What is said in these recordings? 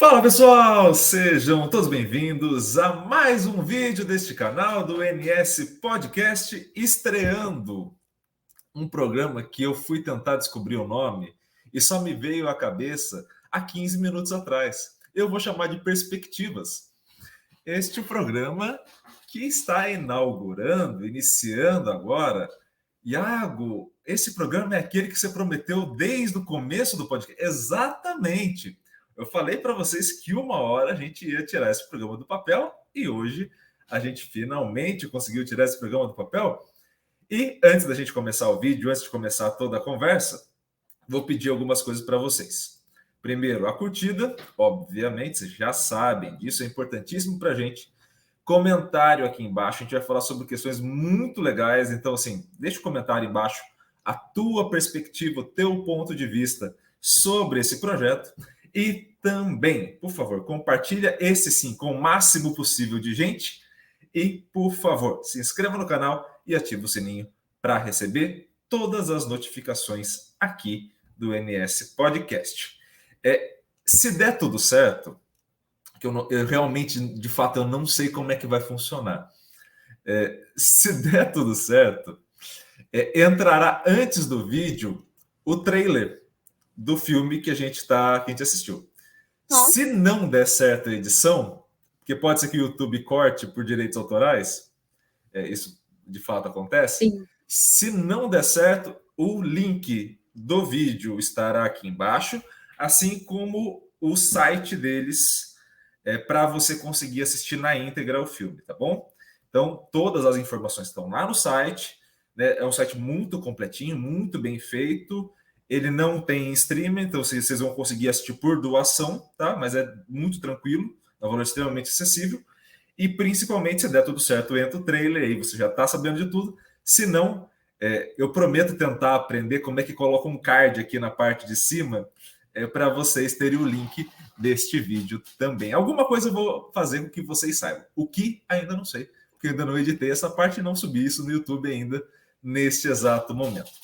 Fala pessoal, sejam todos bem-vindos a mais um vídeo deste canal do NS Podcast, estreando um programa que eu fui tentar descobrir o nome e só me veio à cabeça há 15 minutos atrás. Eu vou chamar de Perspectivas. Este programa que está iniciando agora. Iago, esse programa é aquele que você prometeu desde o começo do podcast. Exatamente. Eu falei para vocês que uma hora a gente ia tirar esse programa do papel e hoje a gente finalmente conseguiu tirar esse programa do papel. E antes da gente começar o vídeo, antes de começar toda a conversa, vou pedir algumas coisas para vocês. Primeiro, a curtida, obviamente, vocês já sabem disso, é importantíssimo para a gente. Comentário aqui embaixo, a gente vai falar sobre questões muito legais, então, assim, deixa o comentário embaixo a tua perspectiva, o teu ponto de vista sobre esse projeto. E também, por favor, compartilha esse sim com o máximo possível de gente. E, por favor, se inscreva no canal e ative o sininho para receber todas as notificações aqui do NS Podcast. Se der tudo certo, que eu realmente, de fato, eu não sei como é que vai funcionar. Se der tudo certo, entrará antes do vídeo o trailer do filme que a gente assistiu. Nossa. Se não der certo a edição, porque pode ser que o YouTube corte por direitos autorais, isso de fato acontece. Sim. Se não der certo, o link do vídeo estará aqui embaixo, assim como o site deles, para você conseguir assistir na íntegra o filme, tá bom? Então, todas as informações estão lá no site, né? É um site muito completinho, muito bem feito. Ele não tem streaming, então vocês vão conseguir assistir por doação, tá? Mas é muito tranquilo, é um valor extremamente acessível. E principalmente, se der tudo certo, entra o trailer, aí você já está sabendo de tudo. Se não, eu prometo tentar aprender como é que coloca um card aqui na parte de cima, para vocês terem o link deste vídeo também. Alguma coisa eu vou fazer com que vocês saibam. O que ainda não sei, porque eu ainda não editei essa parte e não subi isso no YouTube ainda neste exato momento.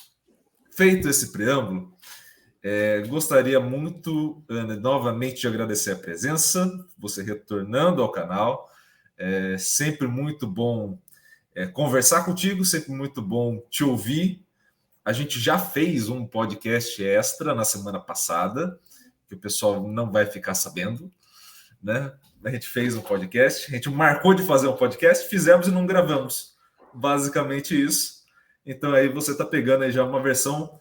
Feito esse preâmbulo, gostaria muito, Ana, novamente de agradecer a presença, você retornando ao canal. É sempre muito bom conversar contigo, sempre muito bom te ouvir. A gente já fez um podcast extra na semana passada, que o pessoal não vai ficar sabendo, né? A gente fez um podcast, a gente marcou de fazer um podcast, fizemos e não gravamos. Basicamente isso. Então aí você está pegando aí já uma versão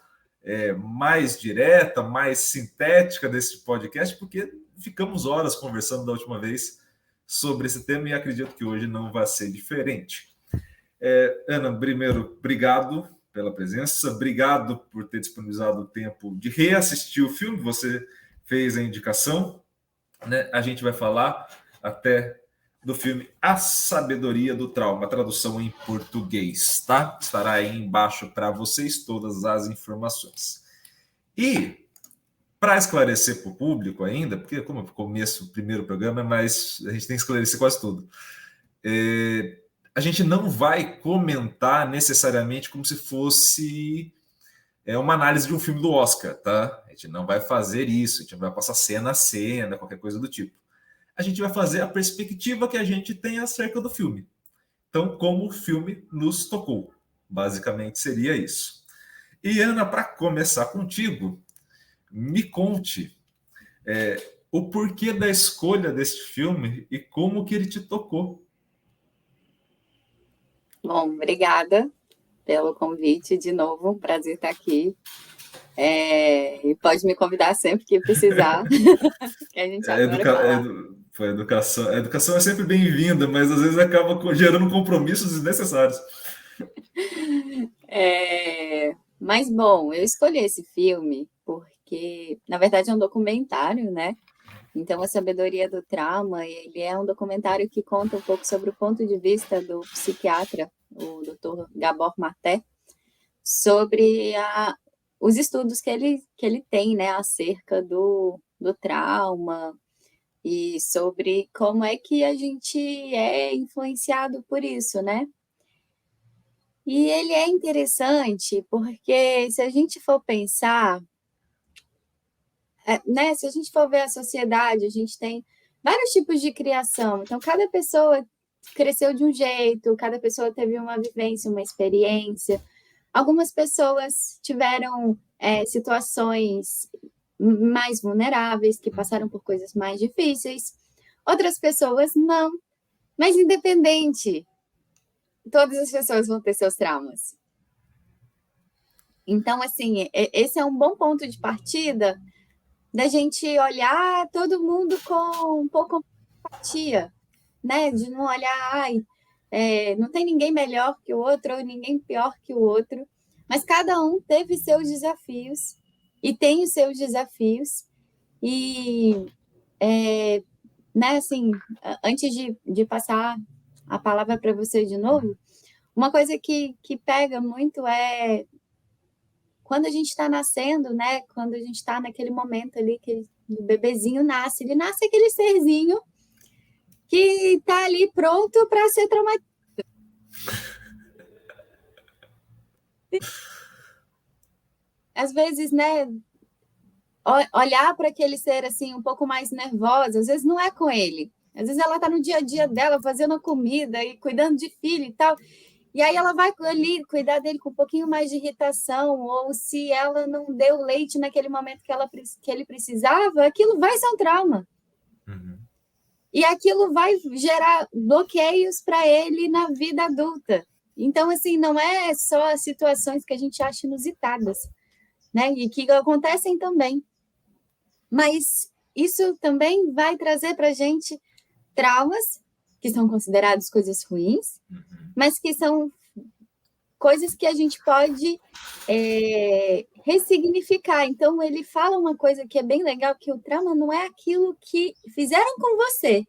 mais direta, mais sintética desse podcast, porque ficamos horas conversando da última vez sobre esse tema e acredito que hoje não vai ser diferente. Ana, primeiro, obrigado pela presença, obrigado por ter disponibilizado o tempo de reassistir o filme, você fez a indicação, né? A gente vai falar até do filme A Sabedoria do Trauma, tradução em português, tá? Estará aí embaixo para vocês todas as informações. E para esclarecer para o público ainda, porque como eu começo o primeiro programa, mas a gente tem que esclarecer quase tudo. A gente não vai comentar necessariamente como se fosse uma análise de um filme do Oscar, tá? A gente não vai fazer isso, a gente não vai passar cena a cena, qualquer coisa do tipo. A gente vai fazer a perspectiva que a gente tem acerca do filme. Então, como o filme nos tocou. Basicamente seria isso. E, Ana, para começar contigo, me conte o porquê da escolha deste filme e como que ele te tocou. Bom, obrigada pelo convite de novo, prazer estar aqui. E pode me convidar sempre que precisar, que a gente adora falar. A educação é sempre bem-vinda, mas às vezes acaba gerando compromissos desnecessários. Mas, bom, eu escolhi esse filme porque, na verdade, é um documentário, né? Então, A Sabedoria do Trauma, ele é um documentário que conta um pouco sobre o ponto de vista do psiquiatra, o Dr. Gabor Maté, sobre os estudos que ele tem, né, acerca do trauma e sobre como é que a gente é influenciado por isso, né? E ele é interessante porque, se a gente for pensar, né, se a gente for ver a sociedade, a gente tem vários tipos de criação. Então, cada pessoa cresceu de um jeito, cada pessoa teve uma vivência, uma experiência. Algumas pessoas tiveram situações mais vulneráveis, que passaram por coisas mais difíceis. Outras pessoas não. Mas independente, todas as pessoas vão ter seus traumas. Então, assim, esse é um bom ponto de partida da gente olhar todo mundo com um pouco de empatia, né? De não olhar, não tem ninguém melhor que o outro ou ninguém pior que o outro, mas cada um teve seus desafios e tem os seus desafios. E, né, assim, antes de passar a palavra para você de novo, uma coisa que pega muito é quando a gente está nascendo, né? Quando a gente está naquele momento ali que o bebezinho nasce, ele nasce aquele serzinho que está ali pronto para ser traumatizado. Às vezes, né? Olhar para aquele ser assim um pouco mais nervosa, às vezes não é com ele. Às vezes ela está no dia a dia dela, fazendo a comida e cuidando de filho e tal. E aí ela vai ali cuidar dele com um pouquinho mais de irritação, ou se ela não deu leite naquele momento que ele precisava, aquilo vai ser um trauma. Uhum. E aquilo vai gerar bloqueios para ele na vida adulta. Então, assim, não é só as situações que a gente acha inusitadas, né? E que acontecem também. Mas isso também vai trazer para a gente traumas, que são considerados coisas ruins, mas que são coisas que a gente pode ressignificar. Então, ele fala uma coisa que é bem legal, que o trauma não é aquilo que fizeram com você,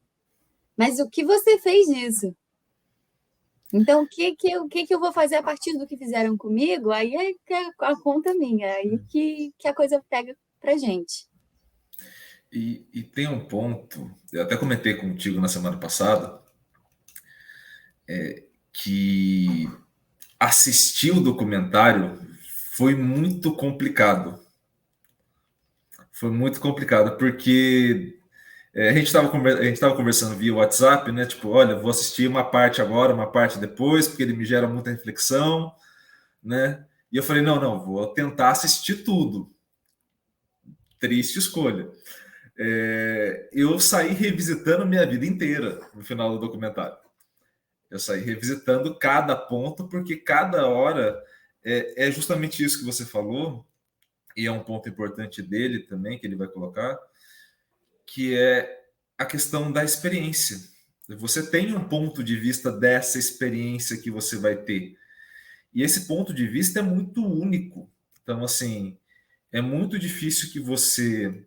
mas o que você fez disso. Então, o que eu vou fazer a partir do que fizeram comigo? Aí é a conta minha, aí que a coisa pega pra gente. E tem um ponto, eu até comentei contigo na semana passada, que assistir o documentário foi muito complicado. Foi muito complicado, porque a gente estava conversando via WhatsApp, né? Tipo, olha, vou assistir uma parte agora, uma parte depois, porque ele me gera muita reflexão, né? E eu falei, não, vou tentar assistir tudo. Triste escolha. Eu saí revisitando minha vida inteira no final do documentário. Eu saí revisitando cada ponto, porque cada hora é justamente isso que você falou, e é um ponto importante dele também, que ele vai colocar, que é a questão da experiência. Você tem um ponto de vista dessa experiência que você vai ter. E esse ponto de vista é muito único. Então, assim, é muito difícil que você,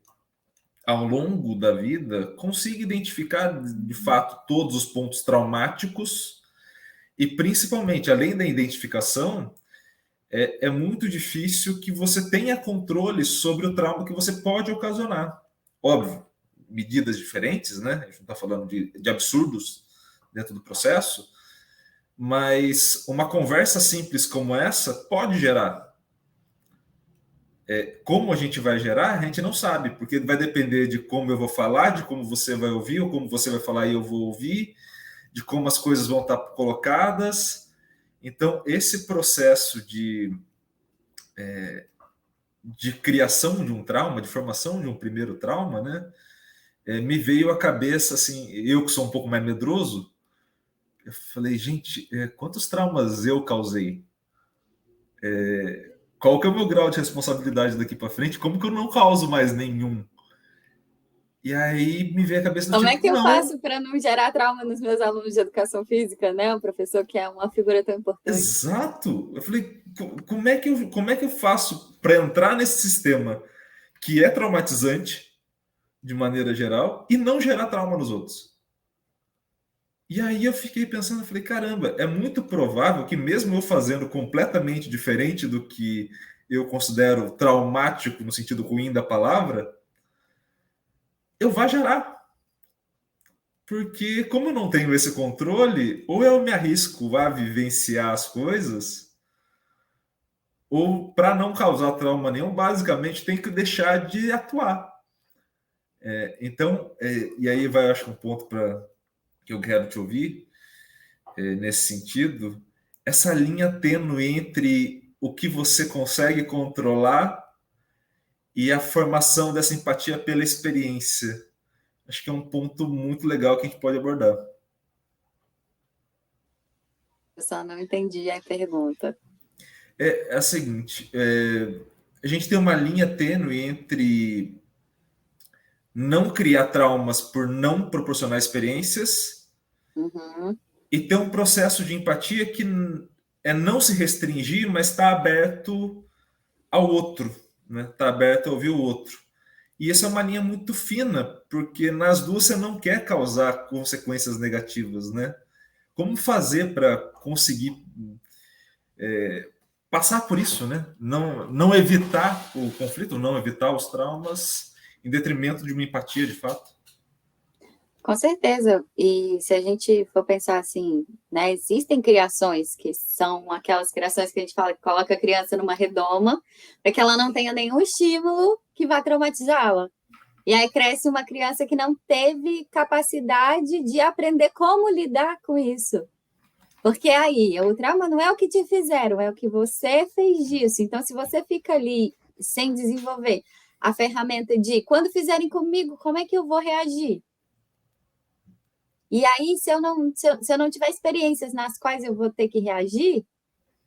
ao longo da vida, consiga identificar, de fato, todos os pontos traumáticos e, principalmente, além da identificação, é muito difícil que você tenha controle sobre o trauma que você pode ocasionar. Óbvio, medidas diferentes, né? A gente não está falando de absurdos dentro do processo, mas uma conversa simples como essa pode gerar. Como a gente vai gerar, a gente não sabe, porque vai depender de como eu vou falar, de como você vai ouvir, ou como você vai falar e eu vou ouvir, de como as coisas vão estar colocadas. Então, esse processo de criação de um trauma, de formação de um primeiro trauma, né? Me veio à cabeça, assim, eu que sou um pouco mais medroso, eu falei, gente, quantos traumas eu causei? Qual que é o meu grau de responsabilidade daqui para frente? Como que eu não causo mais nenhum? E aí me veio a cabeça do Como tipo, é que eu faço para não gerar trauma nos meus alunos de educação física, né? O professor que é uma figura tão importante. Exato. Eu falei, como é que eu faço para entrar nesse sistema que é traumatizante de maneira geral e não gerar trauma nos outros? E aí eu fiquei pensando, eu falei, caramba, é muito provável que mesmo eu fazendo completamente diferente do que eu considero traumático no sentido ruim da palavra, eu vá gerar. Porque como eu não tenho esse controle, ou eu me arrisco a vivenciar as coisas, ou para não causar trauma nenhum, basicamente tem que deixar de atuar. Então, e aí vai, acho que um ponto que eu quero te ouvir, nesse sentido, essa linha tênue entre o que você consegue controlar e a formação dessa empatia pela experiência. Acho que é um ponto muito legal que a gente pode abordar. Eu só não entendi a pergunta. É a seguinte, a gente tem uma linha tênue entre não criar traumas por não proporcionar experiências Uhum. e ter um processo de empatia que é não se restringir, mas está aberto ao outro, né? Está aberto a ouvir o outro. E essa é uma linha muito fina, porque nas duas você não quer causar consequências negativas, né? Como fazer para conseguir passar por isso, né? Não evitar o conflito, não evitar os traumas, em detrimento de uma empatia de fato. Com certeza. E se a gente for pensar assim, né, existem criações que são aquelas criações que a gente fala que coloca a criança numa redoma para que ela não tenha nenhum estímulo que vá traumatizá-la. E aí cresce uma criança que não teve capacidade de aprender como lidar com isso. Porque aí, o trauma não é o que te fizeram, é o que você fez disso. Então, se você fica ali sem desenvolver a ferramenta de quando fizerem comigo, como é que eu vou reagir? E aí, se eu não tiver experiências nas quais eu vou ter que reagir,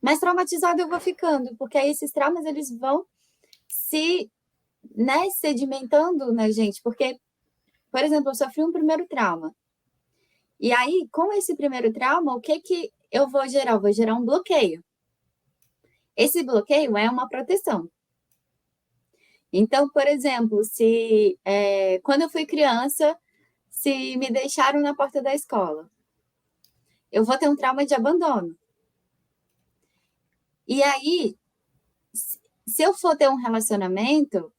mais traumatizado eu vou ficando, porque aí esses traumas eles vão se, né, sedimentando na gente. Porque, por exemplo, eu sofri um primeiro trauma. E aí, com esse primeiro trauma, o que que eu vou gerar? Eu vou gerar um bloqueio. Esse bloqueio é uma proteção. Então, por exemplo, se quando eu fui criança, se me deixaram na porta da escola, eu vou ter um trauma de abandono. E aí, se eu for ter um relacionamento,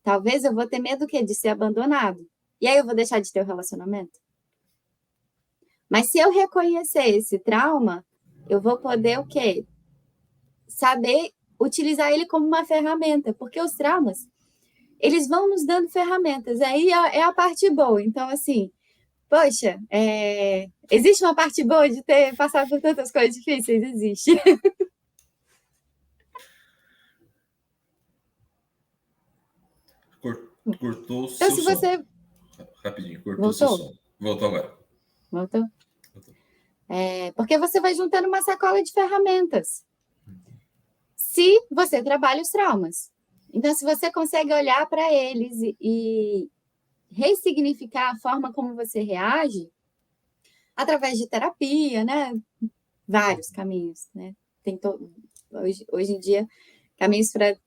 talvez eu vou ter medo de ser abandonado. E aí eu vou deixar de ter o relacionamento. Mas se eu reconhecer esse trauma, eu vou poder o quê? Saber utilizar ele como uma ferramenta, porque os traumas, eles vão nos dando ferramentas. Aí é a parte boa. Então, assim, poxa, existe uma parte boa de ter passado por tantas coisas difíceis? Existe. Cortou o Então, seu se som. você... Rapidinho, cortou o seu Voltou? som. Voltou agora. Voltou? Voltou. Porque você vai juntando uma sacola de ferramentas. Se você trabalha os traumas. Então, se você consegue olhar para eles e ressignificar a forma como você reage, através de terapia, né? Vários caminhos, né? Hoje em dia, caminhos para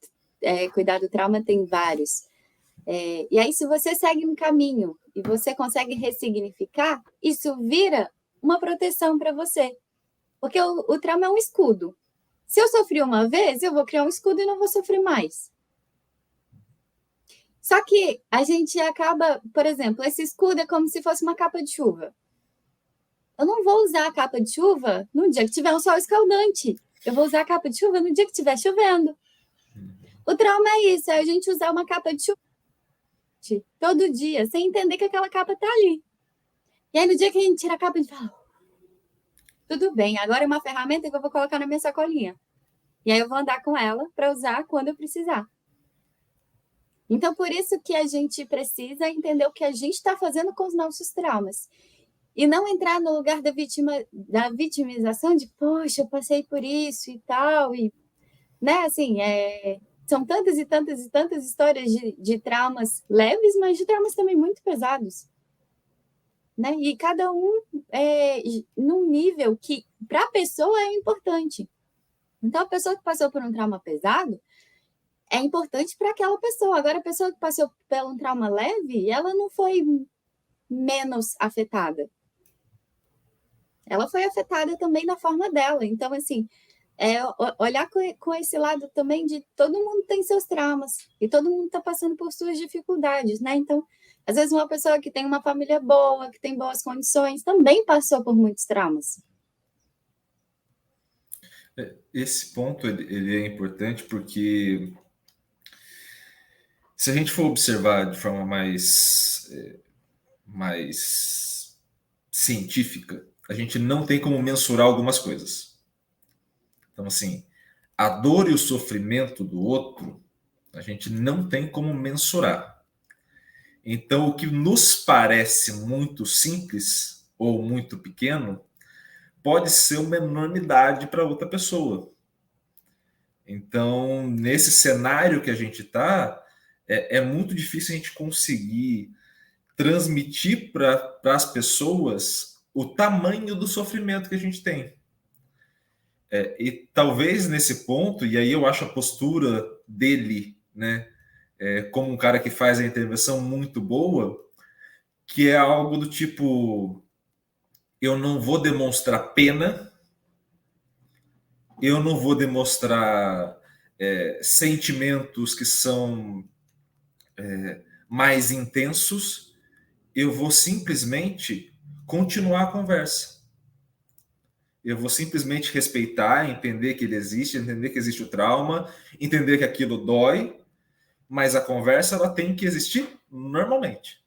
cuidar do trauma tem vários. E aí, se você segue um caminho e você consegue ressignificar, isso vira uma proteção para você. Porque o trauma é um escudo. Se eu sofri uma vez, eu vou criar um escudo e não vou sofrer mais. Só que a gente acaba, por exemplo, esse escudo é como se fosse uma capa de chuva. Eu não vou usar a capa de chuva no dia que tiver um sol escaldante. Eu vou usar a capa de chuva no dia que estiver chovendo. O trauma é isso, é a gente usar uma capa de chuva todo dia, sem entender que aquela capa tá ali. E aí, no dia que a gente tira a capa, a gente fala: tudo bem, agora é uma ferramenta que eu vou colocar na minha sacolinha. E aí eu vou andar com ela para usar quando eu precisar. Então, por isso que a gente precisa entender o que a gente está fazendo com os nossos traumas. E não entrar no lugar da vitimização de, poxa, eu passei por isso e tal. E, né, assim, são tantas e tantas e tantas histórias de traumas leves, mas de traumas também muito pesados. Né? E cada um num nível que, para a pessoa, é importante. Então, a pessoa que passou por um trauma pesado, é importante para aquela pessoa. Agora, a pessoa que passou por um trauma leve, ela não foi menos afetada. Ela foi afetada também na forma dela. Então, assim, olhar com esse lado também de todo mundo tem seus traumas e todo mundo está passando por suas dificuldades, né? Então, às vezes uma pessoa que tem uma família boa, que tem boas condições, também passou por muitos traumas. Esse ponto ele é importante porque Se a gente for observar de forma mais científica, a gente não tem como mensurar algumas coisas. Então, assim, a dor e o sofrimento do outro, a gente não tem como mensurar. Então, o que nos parece muito simples ou muito pequeno, pode ser uma enormidade para outra pessoa. Então, nesse cenário que a gente está, é muito difícil a gente conseguir transmitir para as pessoas o tamanho do sofrimento que a gente tem. E talvez nesse ponto, e aí eu acho a postura dele, né, como um cara que faz a intervenção muito boa, que é algo do tipo: eu não vou demonstrar pena, eu não vou demonstrar sentimentos que são mais intensos, eu vou simplesmente continuar a conversa. Eu vou simplesmente respeitar, entender que ele existe, entender que existe o trauma, entender que aquilo dói, mas a conversa ela tem que existir normalmente.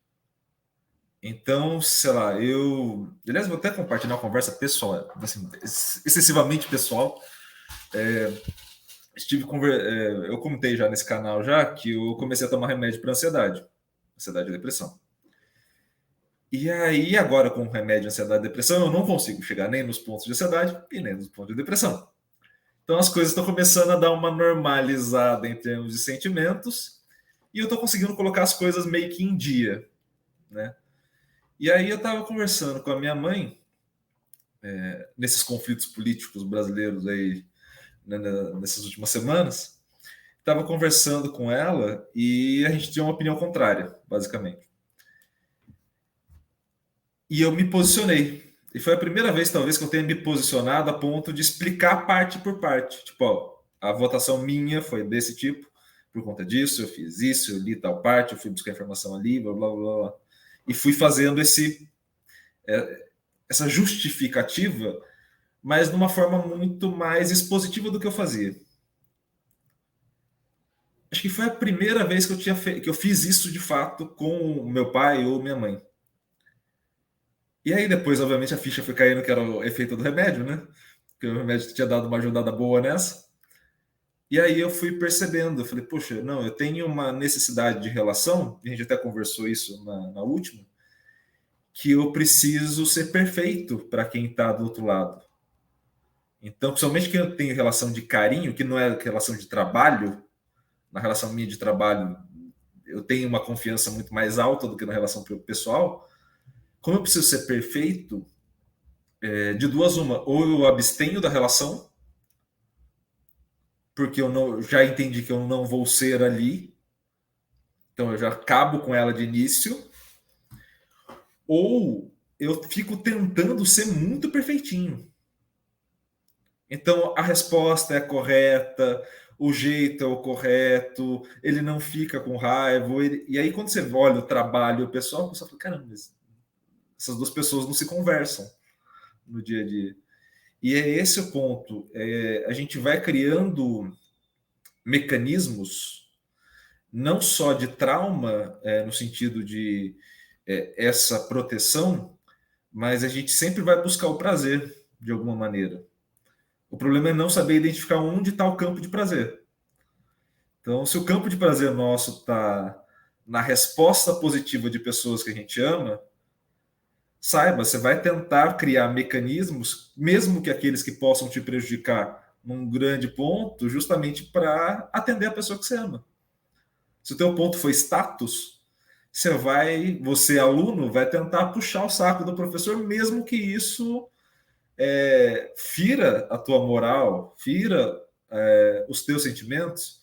Então, sei lá, aliás, vou até compartilhar uma conversa pessoal, assim, excessivamente pessoal. Eu comentei já nesse canal já que eu comecei a tomar remédio para ansiedade e depressão. E aí, agora com remédio, ansiedade e depressão, eu não consigo chegar nem nos pontos de ansiedade e nem nos pontos de depressão. Então as coisas estão começando a dar uma normalizada em termos de sentimentos e eu estou conseguindo colocar as coisas meio que em dia, né? E aí eu estava conversando com a minha mãe nesses conflitos políticos brasileiros aí, né, nessas últimas semanas. Estava conversando com ela e a gente tinha uma opinião contrária, basicamente. E eu me posicionei. E foi a primeira vez, talvez, que eu tenha me posicionado a ponto de explicar parte por parte. Tipo, ó, a votação minha foi desse tipo, por conta disso, eu fiz isso, eu li tal parte, eu fui buscar informação ali, blá, blá, blá, blá. E fui fazendo essa justificativa, mas de uma forma muito mais expositiva do que eu fazia. Acho que foi a primeira vez que eu fiz isso de fato com o meu pai ou minha mãe. E aí depois, obviamente, a ficha foi caindo que era o efeito do remédio, né? Que o remédio tinha dado uma ajudada boa nessa. E aí eu fui percebendo, eu falei, poxa, não, eu tenho uma necessidade de relação, e a gente até conversou isso na última, que eu preciso ser perfeito para quem está do outro lado. Então, principalmente que eu tenho relação de carinho, que não é relação de trabalho, na relação minha de trabalho, eu tenho uma confiança muito mais alta do que na relação pessoal. Como eu preciso ser perfeito, de duas uma, ou eu abstenho da relação, porque eu já entendi que eu não vou ser ali, então eu já acabo com ela de início, ou eu fico tentando ser muito perfeitinho. Então a resposta é correta, o jeito é o correto, ele não fica com raiva. E aí, quando você olha o trabalho, o pessoal fala: caramba, essas duas pessoas não se conversam no dia a dia. E é esse o ponto. A gente vai criando mecanismos, não só de trauma, no sentido de essa proteção, mas a gente sempre vai buscar o prazer, de alguma maneira. O problema é não saber identificar onde está o campo de prazer. Então, se o campo de prazer nosso está na resposta positiva de pessoas que a gente ama, saiba, você vai tentar criar mecanismos, mesmo que aqueles que possam te prejudicar num grande ponto, justamente para atender a pessoa que você ama. Se o teu ponto foi status, você aluno, vai tentar puxar o saco do professor, mesmo que isso fira a tua moral, fira os teus sentimentos,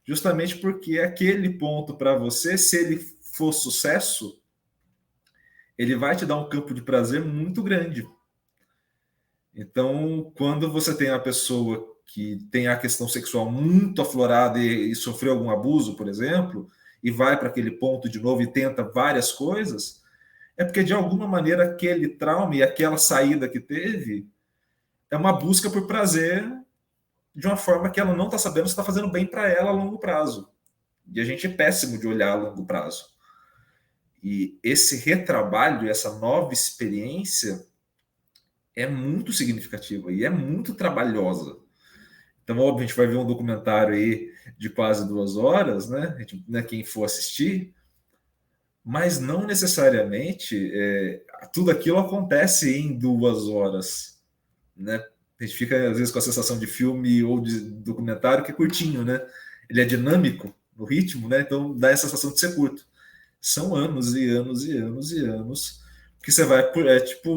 justamente porque aquele ponto para você, se ele for sucesso, ele vai te dar um campo de prazer muito grande. Então, quando você tem a pessoa que tem a questão sexual muito aflorada e sofreu algum abuso, por exemplo, e vai para aquele ponto de novo e tenta várias coisas, é porque de alguma maneira aquele trauma e aquela saída que teve é uma busca por prazer de uma forma que ela não está sabendo se está fazendo bem para ela a longo prazo. E a gente é péssimo de olhar a longo prazo. E esse retrabalho, essa nova experiência é muito significativa e é muito trabalhosa. Então, óbvio, a gente vai ver um documentário aí de quase 2 horas, né? Quem for assistir, mas não necessariamente tudo aquilo acontece em 2 horas, né? A gente fica às vezes com a sensação de filme ou de documentário que é curtinho, né? Ele é dinâmico no ritmo, né? Então dá a sensação de ser curto. São anos e anos e anos e anos que você vai, tipo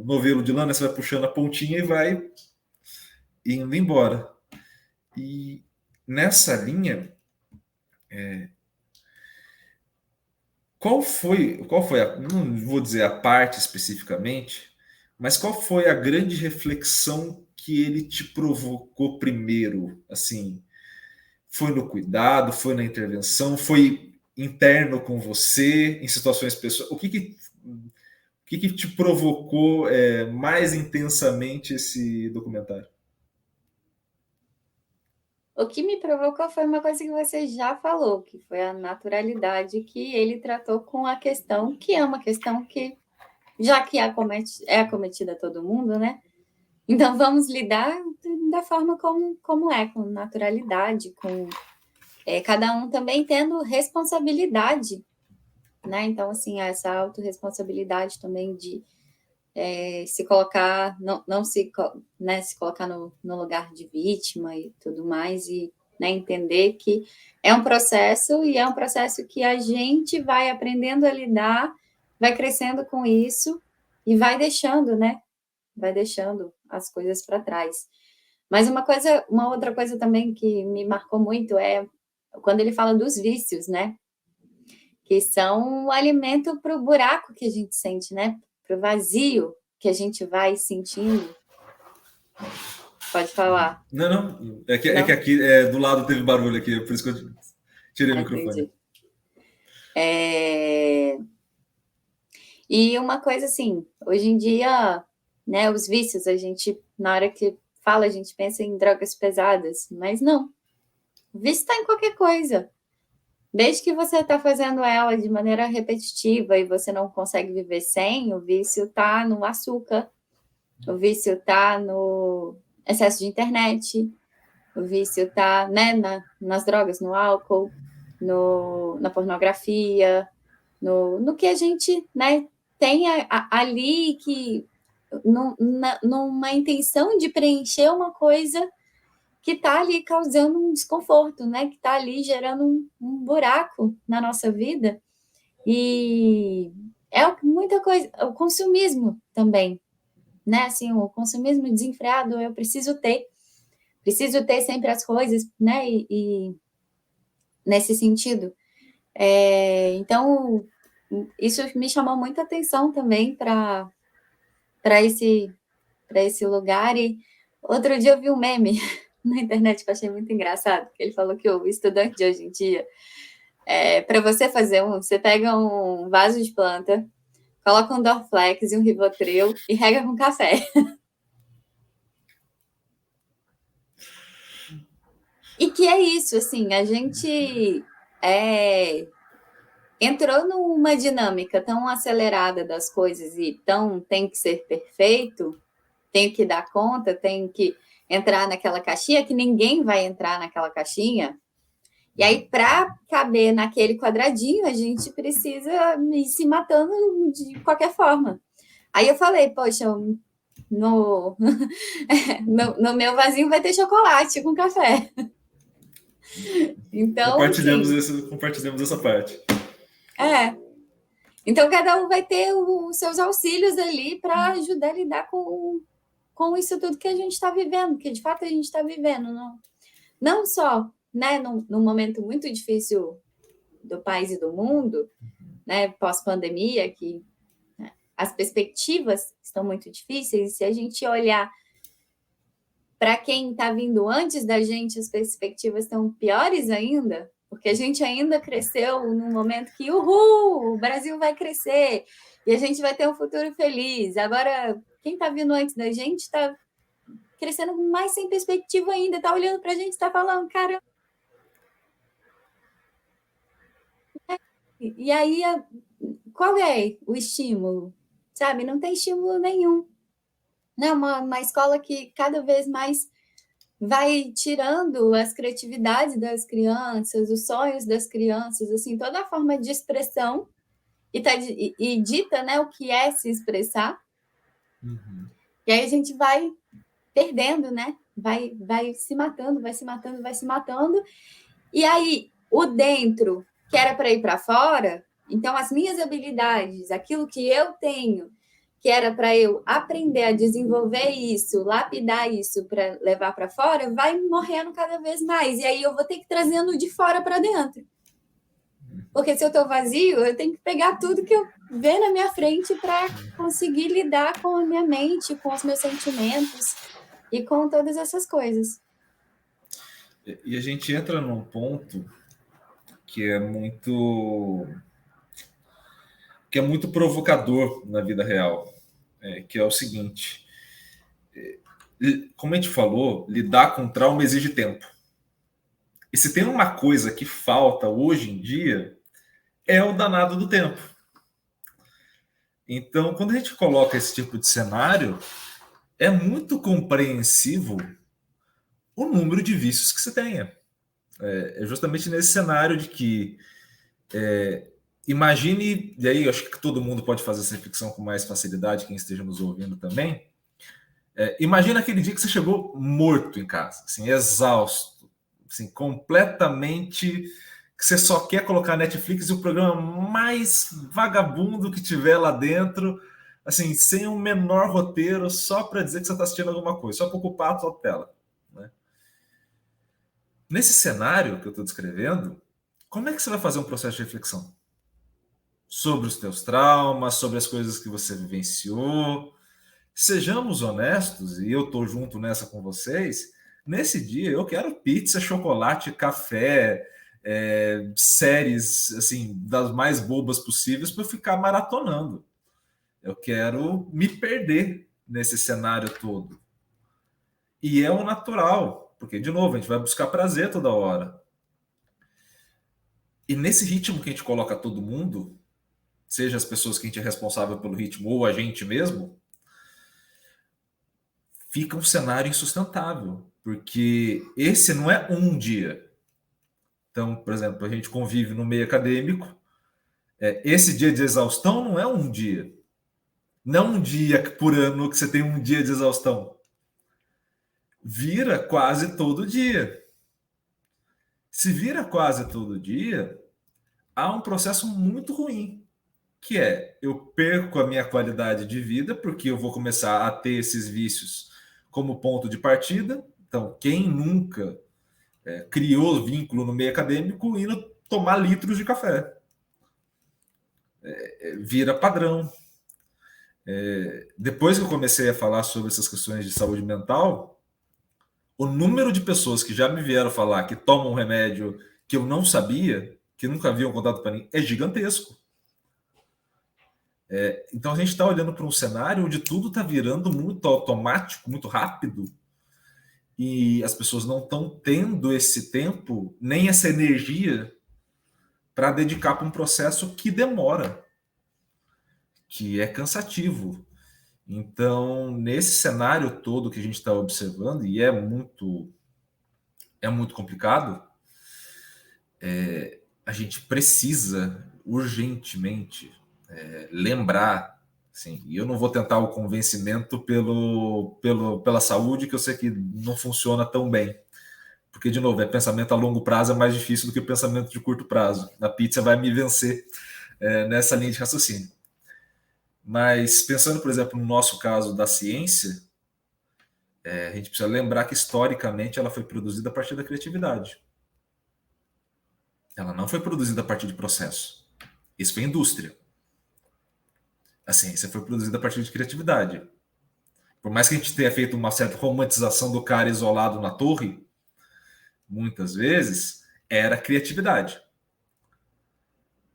novelo de lã, né? Você vai puxando a pontinha e vai indo embora. E nessa linha, não vou dizer a parte especificamente, mas qual foi a grande reflexão que ele te provocou primeiro? Assim, foi no cuidado, foi na intervenção, foi interno com você, em situações pessoais? O que te provocou mais intensamente esse documentário? O que me provocou foi uma coisa que você já falou, que foi a naturalidade que ele tratou com a questão, que é uma questão que, já que é acometida a todo mundo, né? Então vamos lidar da forma como é, com naturalidade, com cada um também tendo responsabilidade, né? Então, assim, essa autorresponsabilidade também de se colocar, não se, né, se colocar no lugar de vítima e tudo mais, e né, entender que é um processo, e é um processo que a gente vai aprendendo a lidar, vai crescendo com isso e vai deixando, né? Vai deixando as coisas para trás. Mas uma outra coisa também que me marcou muito é quando ele fala dos vícios, né? Que são um alimento para o buraco que a gente sente, né? Para o vazio que a gente vai sentindo. Pode falar. Não, não. É que Não? aqui do lado teve barulho aqui, por isso que eu tirei o microfone. Entendi. E uma coisa assim, hoje em dia, né, os vícios, a gente, na hora que fala, a gente pensa em drogas pesadas, mas não. O vício está em qualquer coisa. Desde que você está fazendo ela de maneira repetitiva e você não consegue viver sem, o vício está no açúcar, o vício está no excesso de internet, o vício está, né, nas drogas, no álcool, na pornografia, no que a gente, né, tem ali que numa intenção de preencher uma coisa que está ali causando um desconforto, né, que está ali gerando um buraco na nossa vida. E é muita coisa, o consumismo também, né? Assim, o consumismo desenfreado, eu preciso ter sempre as coisas, né? E nesse sentido. Então, isso me chamou muita atenção também para esse, esse lugar. E outro dia eu vi um meme na internet que eu achei muito engraçado, que ele falou que o estudante de hoje em dia, para você fazer você pega um vaso de planta, coloca um Dorflex e um Rivotril e rega com café. E que é isso, assim, a gente entrou numa dinâmica tão acelerada das coisas e tão tem que ser perfeito, tem que dar conta, tem que entrar naquela caixinha, que ninguém vai entrar naquela caixinha. E aí, para caber naquele quadradinho, a gente precisa ir se matando de qualquer forma. Aí eu falei, poxa, no meu vasinho vai ter chocolate com café. Então, assim, Compartilhamos essa parte. Então, cada um vai ter os seus auxílios ali para ajudar a lidar com isso tudo que a gente está vivendo, que de fato a gente está vivendo. Não só né, num momento muito difícil do país e do mundo, né, pós-pandemia, que as perspectivas estão muito difíceis, e se a gente olhar para quem está vindo antes da gente, as perspectivas estão piores ainda, porque a gente ainda cresceu num momento que, o Brasil vai crescer e a gente vai ter um futuro feliz. Agora, quem está vindo antes da gente está crescendo mais sem perspectiva ainda, está olhando para a gente e está falando, cara, E aí, qual é o estímulo? Sabe? Não tem estímulo nenhum. Né? Uma escola que cada vez mais vai tirando as criatividades das crianças, os sonhos das crianças, assim, toda a forma de expressão e dita, né, o que é se expressar. Uhum. E aí a gente vai perdendo, né? Vai se matando, vai se matando, vai se matando. E aí, o dentro, que era para ir para fora, então as minhas habilidades, aquilo que eu tenho, que era para eu aprender a desenvolver isso, lapidar isso para levar para fora, vai morrendo cada vez mais. E aí eu vou ter que trazendo de fora para dentro. Porque se eu estou vazio, eu tenho que pegar tudo que eu ver na minha frente para conseguir lidar com a minha mente, com os meus sentimentos e com todas essas coisas. E a gente entra num ponto que é muito provocador na vida real, que é o seguinte: como a gente falou, lidar com trauma exige tempo. E se tem uma coisa que falta hoje em dia, é o danado do tempo. Então, quando a gente coloca esse tipo de cenário, é muito compreensivo o número de vícios que você tenha. É justamente nesse cenário de que imagine, e aí eu acho que todo mundo pode fazer essa reflexão com mais facilidade, quem esteja nos ouvindo também. Imagina aquele dia que você chegou morto em casa, assim, exausto, assim, completamente, que você só quer colocar Netflix e o programa mais vagabundo que tiver lá dentro, assim, sem um menor roteiro, só para dizer que você está assistindo alguma coisa, só para ocupar a sua tela. Né? Nesse cenário que eu estou descrevendo, como é que você vai fazer um processo de reflexão? Sobre os teus traumas, sobre as coisas que você vivenciou. Sejamos honestos, e eu estou junto nessa com vocês, nesse dia eu quero pizza, chocolate, café, séries assim das mais bobas possíveis para ficar maratonando. Eu quero me perder nesse cenário todo. E é o natural, porque, de novo, a gente vai buscar prazer toda hora. E nesse ritmo que a gente coloca todo mundo, seja as pessoas que a gente é responsável pelo ritmo ou a gente mesmo, fica um cenário insustentável, porque esse não é um dia. Então, por exemplo, a gente convive no meio acadêmico, esse dia de exaustão não é um dia. Não um dia por ano que você tem um dia de exaustão. Vira quase todo dia. Se vira quase todo dia, há um processo muito ruim, que é eu perco a minha qualidade de vida, porque eu vou começar a ter esses vícios como ponto de partida. Então, quem nunca criou vínculo no meio acadêmico indo tomar litros de café? Vira padrão. Depois que eu comecei a falar sobre essas questões de saúde mental, o número de pessoas que já me vieram falar que tomam um remédio que eu não sabia, que nunca haviam contado para mim, é gigantesco. Então a gente está olhando para um cenário onde tudo está virando muito automático, muito rápido, e as pessoas não estão tendo esse tempo, nem essa energia para dedicar para um processo que demora, que é cansativo. Então, nesse cenário todo que a gente está observando, e é muito complicado, a gente precisa urgentemente lembrar, assim, e eu não vou tentar o convencimento pela saúde, que eu sei que não funciona tão bem, porque, de novo, pensamento a longo prazo é mais difícil do que pensamento de curto prazo. A pizza vai me vencer nessa linha de raciocínio. Mas, pensando, por exemplo, no nosso caso da ciência, a gente precisa lembrar que, historicamente, ela foi produzida a partir da criatividade. Ela não foi produzida a partir de processo. Isso foi indústria. A ciência foi produzida a partir de criatividade. Por mais que a gente tenha feito uma certa romantização do cara isolado na torre, muitas vezes era criatividade.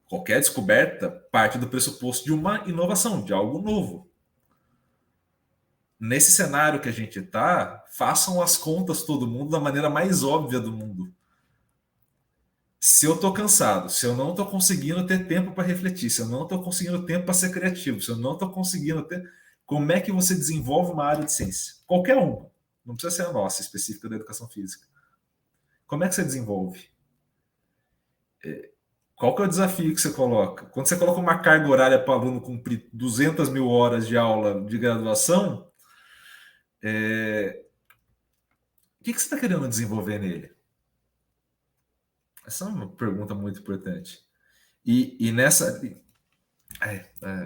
Qualquer descoberta parte do pressuposto de uma inovação, de algo novo. Nesse cenário que a gente está, façam as contas todo mundo da maneira mais óbvia do mundo. Se eu estou cansado, se eu não estou conseguindo ter tempo para refletir, se eu não estou conseguindo tempo para ser criativo, se eu não estou conseguindo ter. Como é que você desenvolve uma área de ciência? Qualquer uma. Não precisa ser a nossa, específica da educação física. Como é que você desenvolve? Qual que é o desafio que você coloca? Quando você coloca uma carga horária para o aluno cumprir 200 mil horas de aula de graduação, o que você está querendo desenvolver nele? Essa é uma pergunta muito importante. E nessa.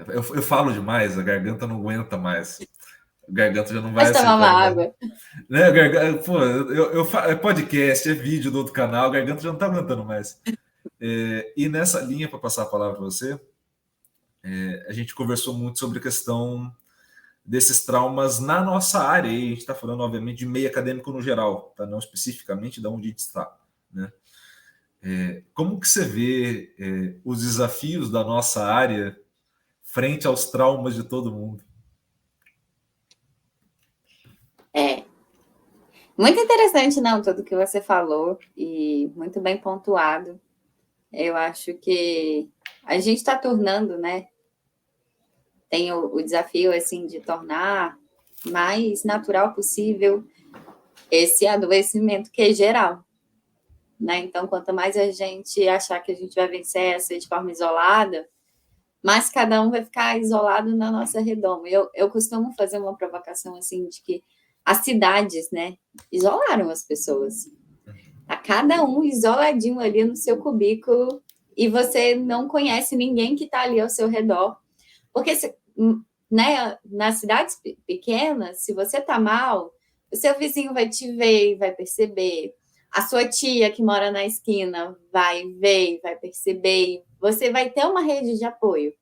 Eu falo demais, a garganta não aguenta mais. A garganta já não vai Pode tomar uma aceitar mais. água. Né? Pô, é podcast, é vídeo do outro canal, a garganta já não está aguentando mais. E nessa linha, para passar a palavra para você, a gente conversou muito sobre a questão desses traumas na nossa área, e a gente está falando, obviamente, de meio acadêmico no geral, tá? Não especificamente de onde a gente está. Né? Como que você vê os desafios da nossa área frente aos traumas de todo mundo? Muito interessante, não, tudo que você falou, e muito bem pontuado. Eu acho que a gente está tornando, né? Tem o desafio, assim, de tornar mais natural possível esse adoecimento que é geral, né? Então, quanto mais a gente achar que a gente vai vencer essa de forma isolada, mais cada um vai ficar isolado na nossa redoma. Eu costumo fazer uma provocação, assim, de que as cidades, né, isolaram as pessoas. Tá cada um isoladinho ali no seu cubículo e você não conhece ninguém que está ali ao seu redor. Porque, né, nas cidades pequenas, se você tá mal, o seu vizinho vai te ver e vai perceber. A sua tia que mora na esquina vai ver e vai perceber. Você vai ter uma rede de apoio.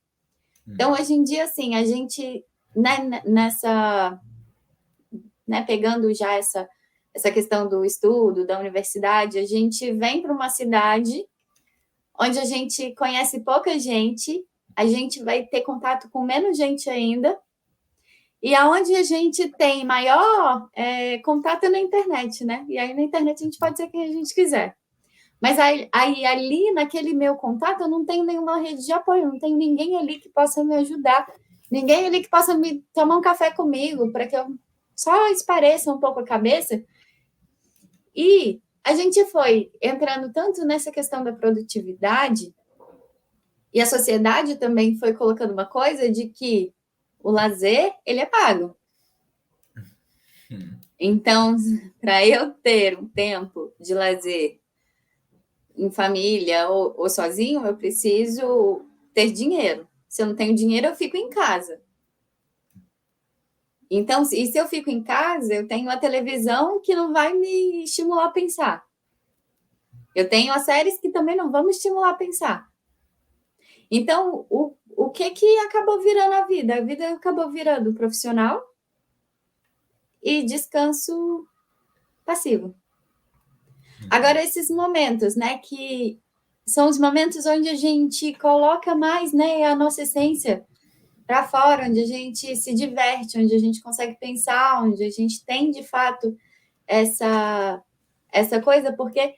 Então, hoje em dia, assim, a gente, né, nessa, né, pegando já essa questão do estudo, da universidade, a gente vem para uma cidade onde a gente conhece pouca gente, a gente vai ter contato com menos gente ainda, e aonde a gente tem maior contato é na internet, né? E aí na internet a gente pode ser quem a gente quiser. Mas aí ali, naquele meu contato, eu não tenho nenhuma rede de apoio, não tenho ninguém ali que possa me ajudar, ninguém ali que possa me tomar um café comigo, para que eu só espareça um pouco a cabeça. E a gente foi entrando tanto nessa questão da produtividade, e a sociedade também foi colocando uma coisa de que o lazer, ele é pago. Então, para eu ter um tempo de lazer em família ou sozinho, eu preciso ter dinheiro. Se eu não tenho dinheiro, eu fico em casa. Então, e se eu fico em casa, eu tenho a televisão que não vai me estimular a pensar. Eu tenho as séries que também não vão me estimular a pensar. Então, o que acabou virando a vida? A vida acabou virando profissional e descanso passivo. Agora, esses momentos, né, que são os momentos onde a gente coloca mais, né, a nossa essência para fora, onde a gente se diverte, onde a gente consegue pensar, onde a gente tem, de fato, essa coisa, porque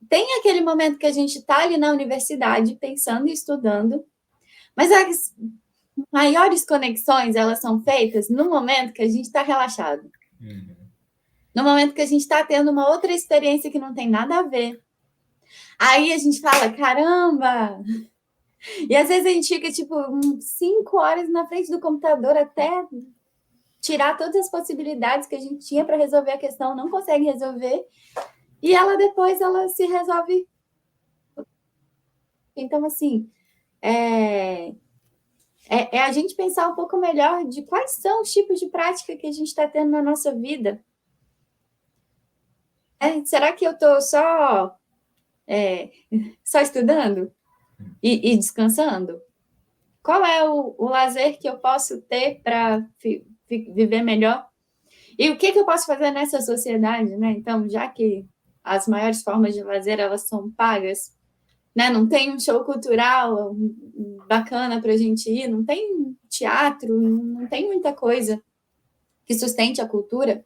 tem aquele momento que a gente está ali na universidade pensando e estudando, mas as maiores conexões, elas são feitas no momento que a gente está relaxado. No momento que a gente está tendo uma outra experiência que não tem nada a ver. Aí a gente fala, caramba! E às vezes a gente fica, 5 horas na frente do computador até tirar todas as possibilidades que a gente tinha para resolver a questão, não consegue resolver. E depois ela se resolve. Então, assim, é a gente pensar um pouco melhor de quais são os tipos de prática que a gente está tendo na nossa vida. Será que eu estou só estudando e descansando? Qual é o lazer que eu posso ter para viver melhor? E o que eu posso fazer nessa sociedade, né? Então, já que as maiores formas de lazer, elas são pagas, né? Não tem um show cultural bacana para a gente ir, não tem teatro, não tem muita coisa que sustente a cultura.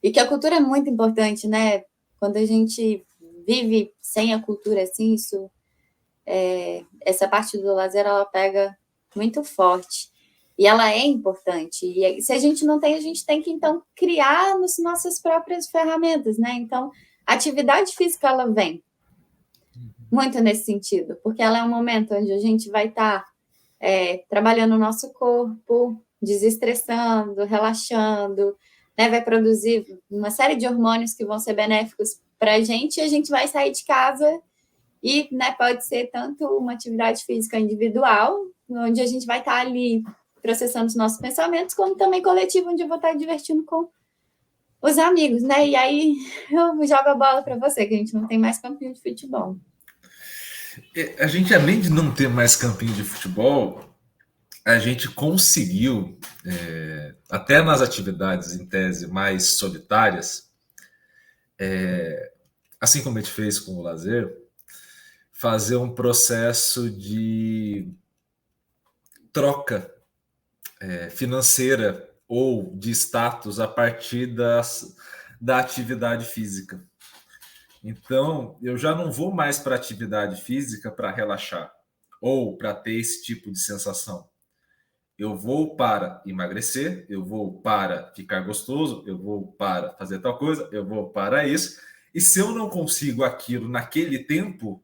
E que a cultura é muito importante, né? Quando a gente vive sem a cultura assim, isso, essa parte do lazer, ela pega muito forte. E ela é importante. E se a gente não tem, a gente tem que, então, criar as nossas próprias ferramentas, né? Então, a atividade física, ela vem muito nesse sentido, porque ela é um momento onde a gente vai estar trabalhando o nosso corpo, desestressando, relaxando, né? Vai produzir uma série de hormônios que vão ser benéficos para a gente, e a gente vai sair de casa e, né, pode ser tanto uma atividade física individual, onde a gente vai estar ali processando os nossos pensamentos, como também coletivo, onde eu vou estar divertindo com os amigos, né? E aí eu jogo a bola para você, que a gente não tem mais campinho de futebol. A gente, além de não ter mais campinho de futebol, a gente conseguiu, até nas atividades em tese mais solitárias, assim como a gente fez com o lazer, fazer um processo de troca financeira ou de status a partir da atividade física. Então, eu já não vou mais para a atividade física para relaxar ou para ter esse tipo de sensação. Eu vou para emagrecer, eu vou para ficar gostoso, eu vou para fazer tal coisa, eu vou para isso. E se eu não consigo aquilo naquele tempo,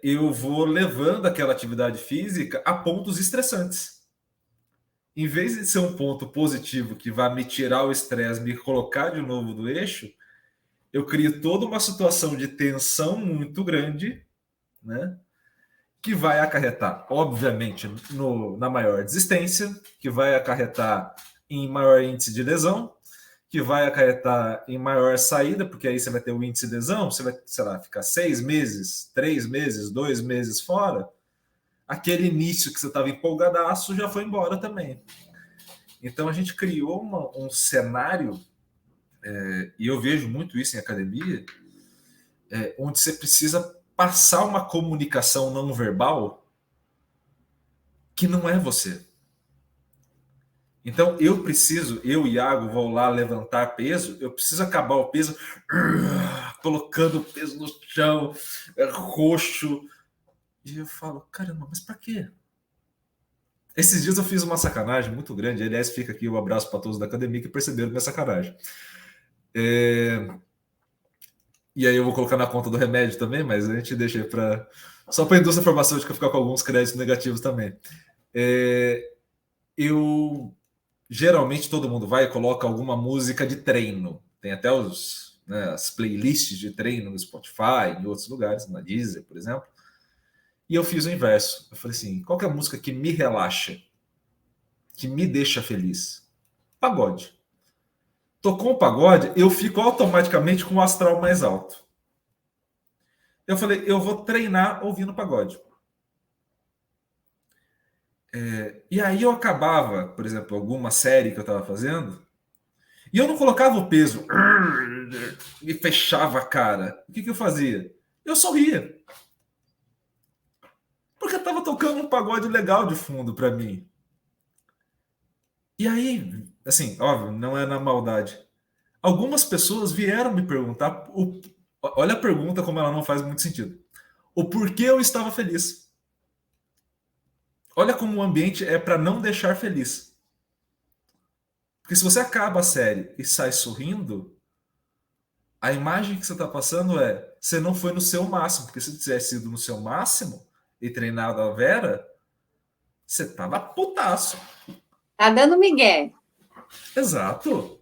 eu vou levando aquela atividade física a pontos estressantes. Em vez de ser um ponto positivo que vai me tirar o estresse, me colocar de novo do eixo, eu crio toda uma situação de tensão muito grande, né? Que vai acarretar, obviamente, na maior desistência, que vai acarretar em maior índice de lesão, que vai acarretar em maior saída, porque aí você vai ter o índice de lesão, você vai, sei lá, ficar 6 meses, 3 meses, 2 meses fora, aquele início que você estava empolgadaço já foi embora também. Então a gente criou um cenário, e eu vejo muito isso em academia, onde você precisa passar uma comunicação não verbal que não é você. Então eu, Iago, vou lá levantar peso, eu preciso acabar o peso colocando o peso no chão, roxo. E eu falo, caramba, mas para quê? Esses dias eu fiz uma sacanagem muito grande, aliás, fica aqui o abraço para todos da academia que perceberam minha sacanagem. E aí eu vou colocar na conta do remédio também, mas a gente deixa aí para... Só para a indústria farmacêutica ficar com alguns créditos negativos também. Geralmente todo mundo vai e coloca alguma música de treino. Tem até as playlists de treino no Spotify, em outros lugares, na Deezer, por exemplo. E eu fiz o inverso. Eu falei assim, qual que é a música que me relaxa? Que me deixa feliz? Pagode. Tocou um pagode, eu fico automaticamente com o astral mais alto. Eu falei, eu vou treinar ouvindo pagode. E aí eu acabava, por exemplo, alguma série que eu estava fazendo, e eu não colocava o peso e fechava a cara. O que eu fazia? Eu sorria. Porque estava tocando um pagode legal de fundo para mim. E aí, assim, óbvio, não é na maldade. Algumas pessoas vieram me perguntar, olha a pergunta como ela não faz muito sentido. O porquê eu estava feliz. Olha como o ambiente é para não deixar feliz. Porque se você acaba a série e sai sorrindo, a imagem que você está passando você não foi no seu máximo. Porque se tivesse sido no seu máximo e treinado a Vera, você tava putaço. Tá dando migué. Exato.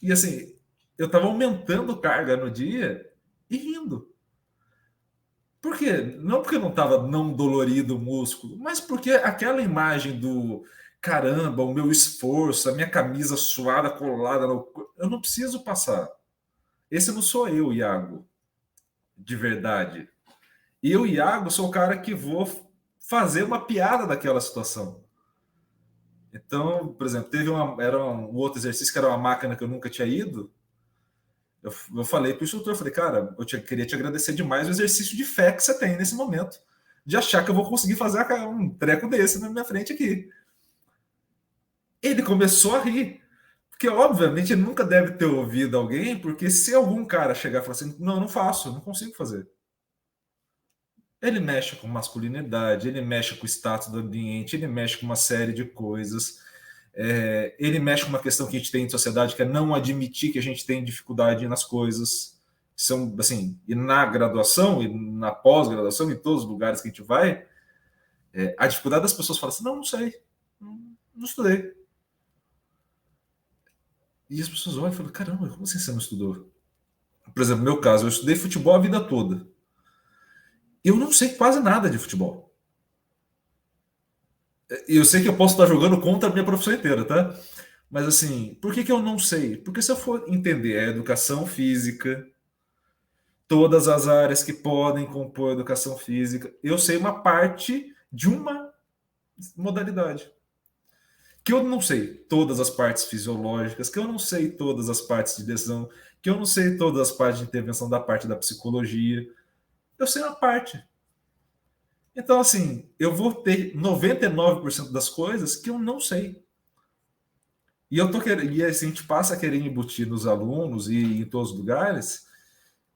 E assim, eu tava aumentando carga no dia e rindo. Por quê? Não porque não tava não dolorido o músculo, mas porque aquela imagem do caramba, o meu esforço, a minha camisa suada, colada no... Eu não preciso passar. Esse não sou eu, Iago, de verdade. Eu, Iago, sou o cara que vou fazer uma piada daquela situação. Então, por exemplo, era um outro exercício que era uma máquina que eu nunca tinha ido. Eu falei para o instrutor, falei, cara, queria te agradecer demais o exercício de fé que você tem nesse momento, de achar que eu vou conseguir fazer um treco desse na minha frente aqui. Ele começou a rir, Porque, obviamente, ele nunca deve ter ouvido alguém, porque se algum cara chegar e falar assim, não, eu não faço, eu não consigo fazer. Ele mexe com masculinidade, ele mexe com o status do ambiente, ele mexe com uma série de coisas. Ele mexe com uma questão que a gente tem em sociedade, que é não admitir que a gente tem dificuldade nas coisas. São, assim, e na graduação, e na pós-graduação, em todos os lugares que a gente vai, a dificuldade das pessoas falam assim, não, não sei, não estudei. E as pessoas olham e falam, caramba, como assim você não estudou? Por exemplo, no meu caso, eu estudei futebol a vida toda. Eu não sei quase nada de futebol. E eu sei que eu posso estar jogando contra a minha profissão inteira, tá? Mas assim, por que eu não sei? Porque se eu for entender a educação física, todas as áreas que podem compor a educação física, eu sei uma parte de uma modalidade. Que eu não sei todas as partes fisiológicas, que eu não sei todas as partes de lesão, que eu não sei todas as partes de intervenção da parte da psicologia. Eu sei uma parte. Então, assim, eu vou ter 99% das coisas que eu não sei. E eu tô querendo, e assim, a gente passa a querer embutir nos alunos e em todos os lugares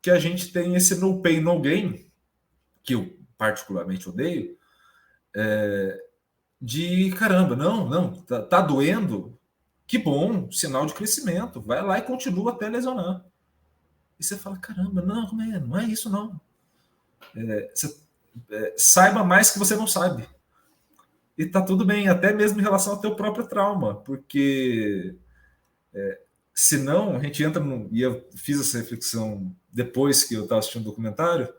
que a gente tem esse no pain, no gain, que eu particularmente odeio, de caramba, não, tá doendo, que bom, sinal de crescimento, vai lá e continua até lesionar. E você fala, caramba, não é isso não. Você, saiba mais que você não sabe. E tá tudo bem, até mesmo em relação ao teu próprio trauma, porque senão a gente entra no. E eu fiz essa reflexão depois que eu estava assistindo o documentário.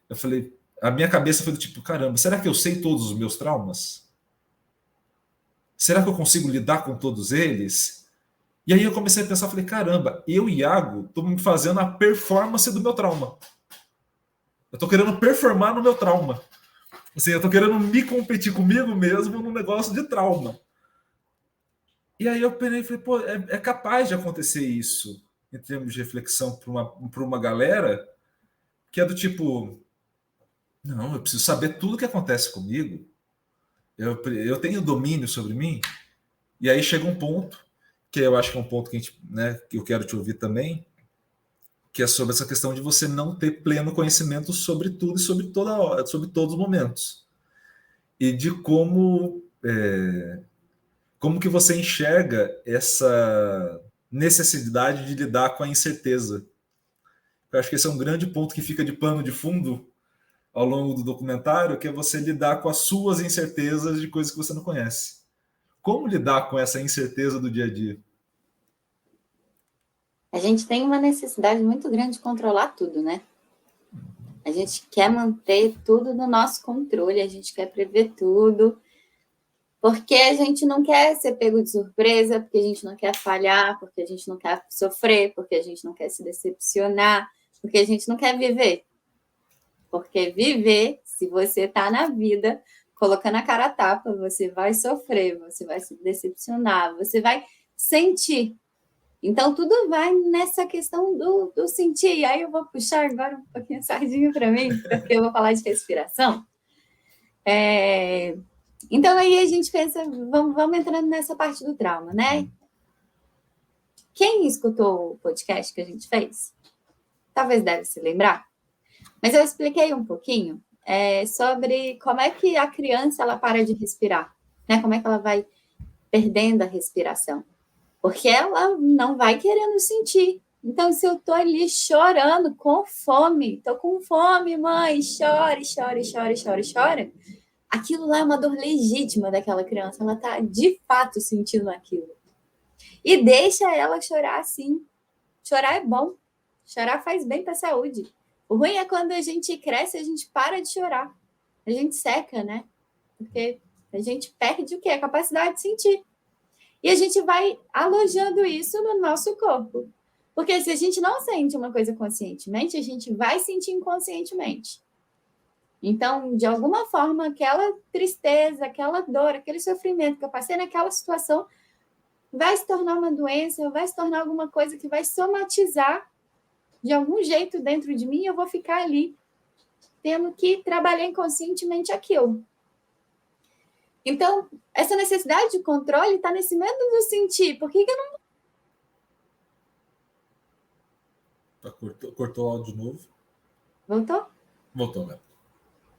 Eu falei, a minha cabeça foi do tipo, caramba, será que eu sei todos os meus traumas? Será que eu consigo lidar com todos eles? E aí eu comecei a pensar, falei, caramba, eu e Iago estamos fazendo a performance do meu trauma. Eu estou querendo performar no meu trauma. Assim, eu estou querendo me competir comigo mesmo num negócio de trauma. E aí eu pensei, falei, pô, é capaz de acontecer isso em termos de reflexão para uma galera que é do tipo, não, eu preciso saber tudo o que acontece comigo. Eu tenho domínio sobre mim. E aí chega um ponto, que eu acho que é um ponto que, que eu quero te ouvir também, que é sobre essa questão de você não ter pleno conhecimento sobre tudo e sobre toda hora, sobre todos os momentos. E de como que você enxerga essa necessidade de lidar com a incerteza. Eu acho que esse é um grande ponto que fica de pano de fundo ao longo do documentário, que é você lidar com as suas incertezas de coisas que você não conhece. Como lidar com essa incerteza do dia a dia? A gente tem uma necessidade muito grande de controlar tudo, né? A gente quer manter tudo no nosso controle, a gente quer prever tudo, porque a gente não quer ser pego de surpresa, porque a gente não quer falhar, porque a gente não quer sofrer, porque a gente não quer se decepcionar, porque a gente não quer viver. Porque viver, se você está na vida, colocando a cara a tapa, você vai sofrer, você vai se decepcionar, você vai sentir. Então, tudo vai nessa questão do sentir. E aí eu vou puxar agora um pouquinho a sardinha para mim, porque eu vou falar de respiração. Então, aí a gente pensa, vamos entrando nessa parte do trauma, né? Quem escutou o podcast que a gente fez, talvez deve se lembrar, mas eu expliquei um pouquinho sobre como é que a criança ela para de respirar, né? Como é que ela vai perdendo a respiração. Porque ela não vai querendo sentir. Então, se eu tô ali chorando com fome, tô com fome, mãe, chore, chore, chore, chore, chore, aquilo lá é uma dor legítima daquela criança, ela tá de fato sentindo aquilo. E deixa ela chorar assim. Chorar é bom, chorar faz bem para a saúde. O ruim é quando a gente cresce, a gente para de chorar. A gente seca, né? Porque a gente perde o quê? A capacidade de sentir. E a gente vai alojando isso no nosso corpo. Porque se a gente não sente uma coisa conscientemente, a gente vai sentir inconscientemente. Então, de alguma forma, aquela tristeza, aquela dor, aquele sofrimento que eu passei naquela situação vai se tornar uma doença, vai se tornar alguma coisa que vai somatizar de algum jeito dentro de mim e eu vou ficar ali tendo que trabalhar inconscientemente aquilo. Então, essa necessidade de controle está nesse medo do sentir. Por que eu não Cortou o áudio de novo. Voltou? Voltou, né?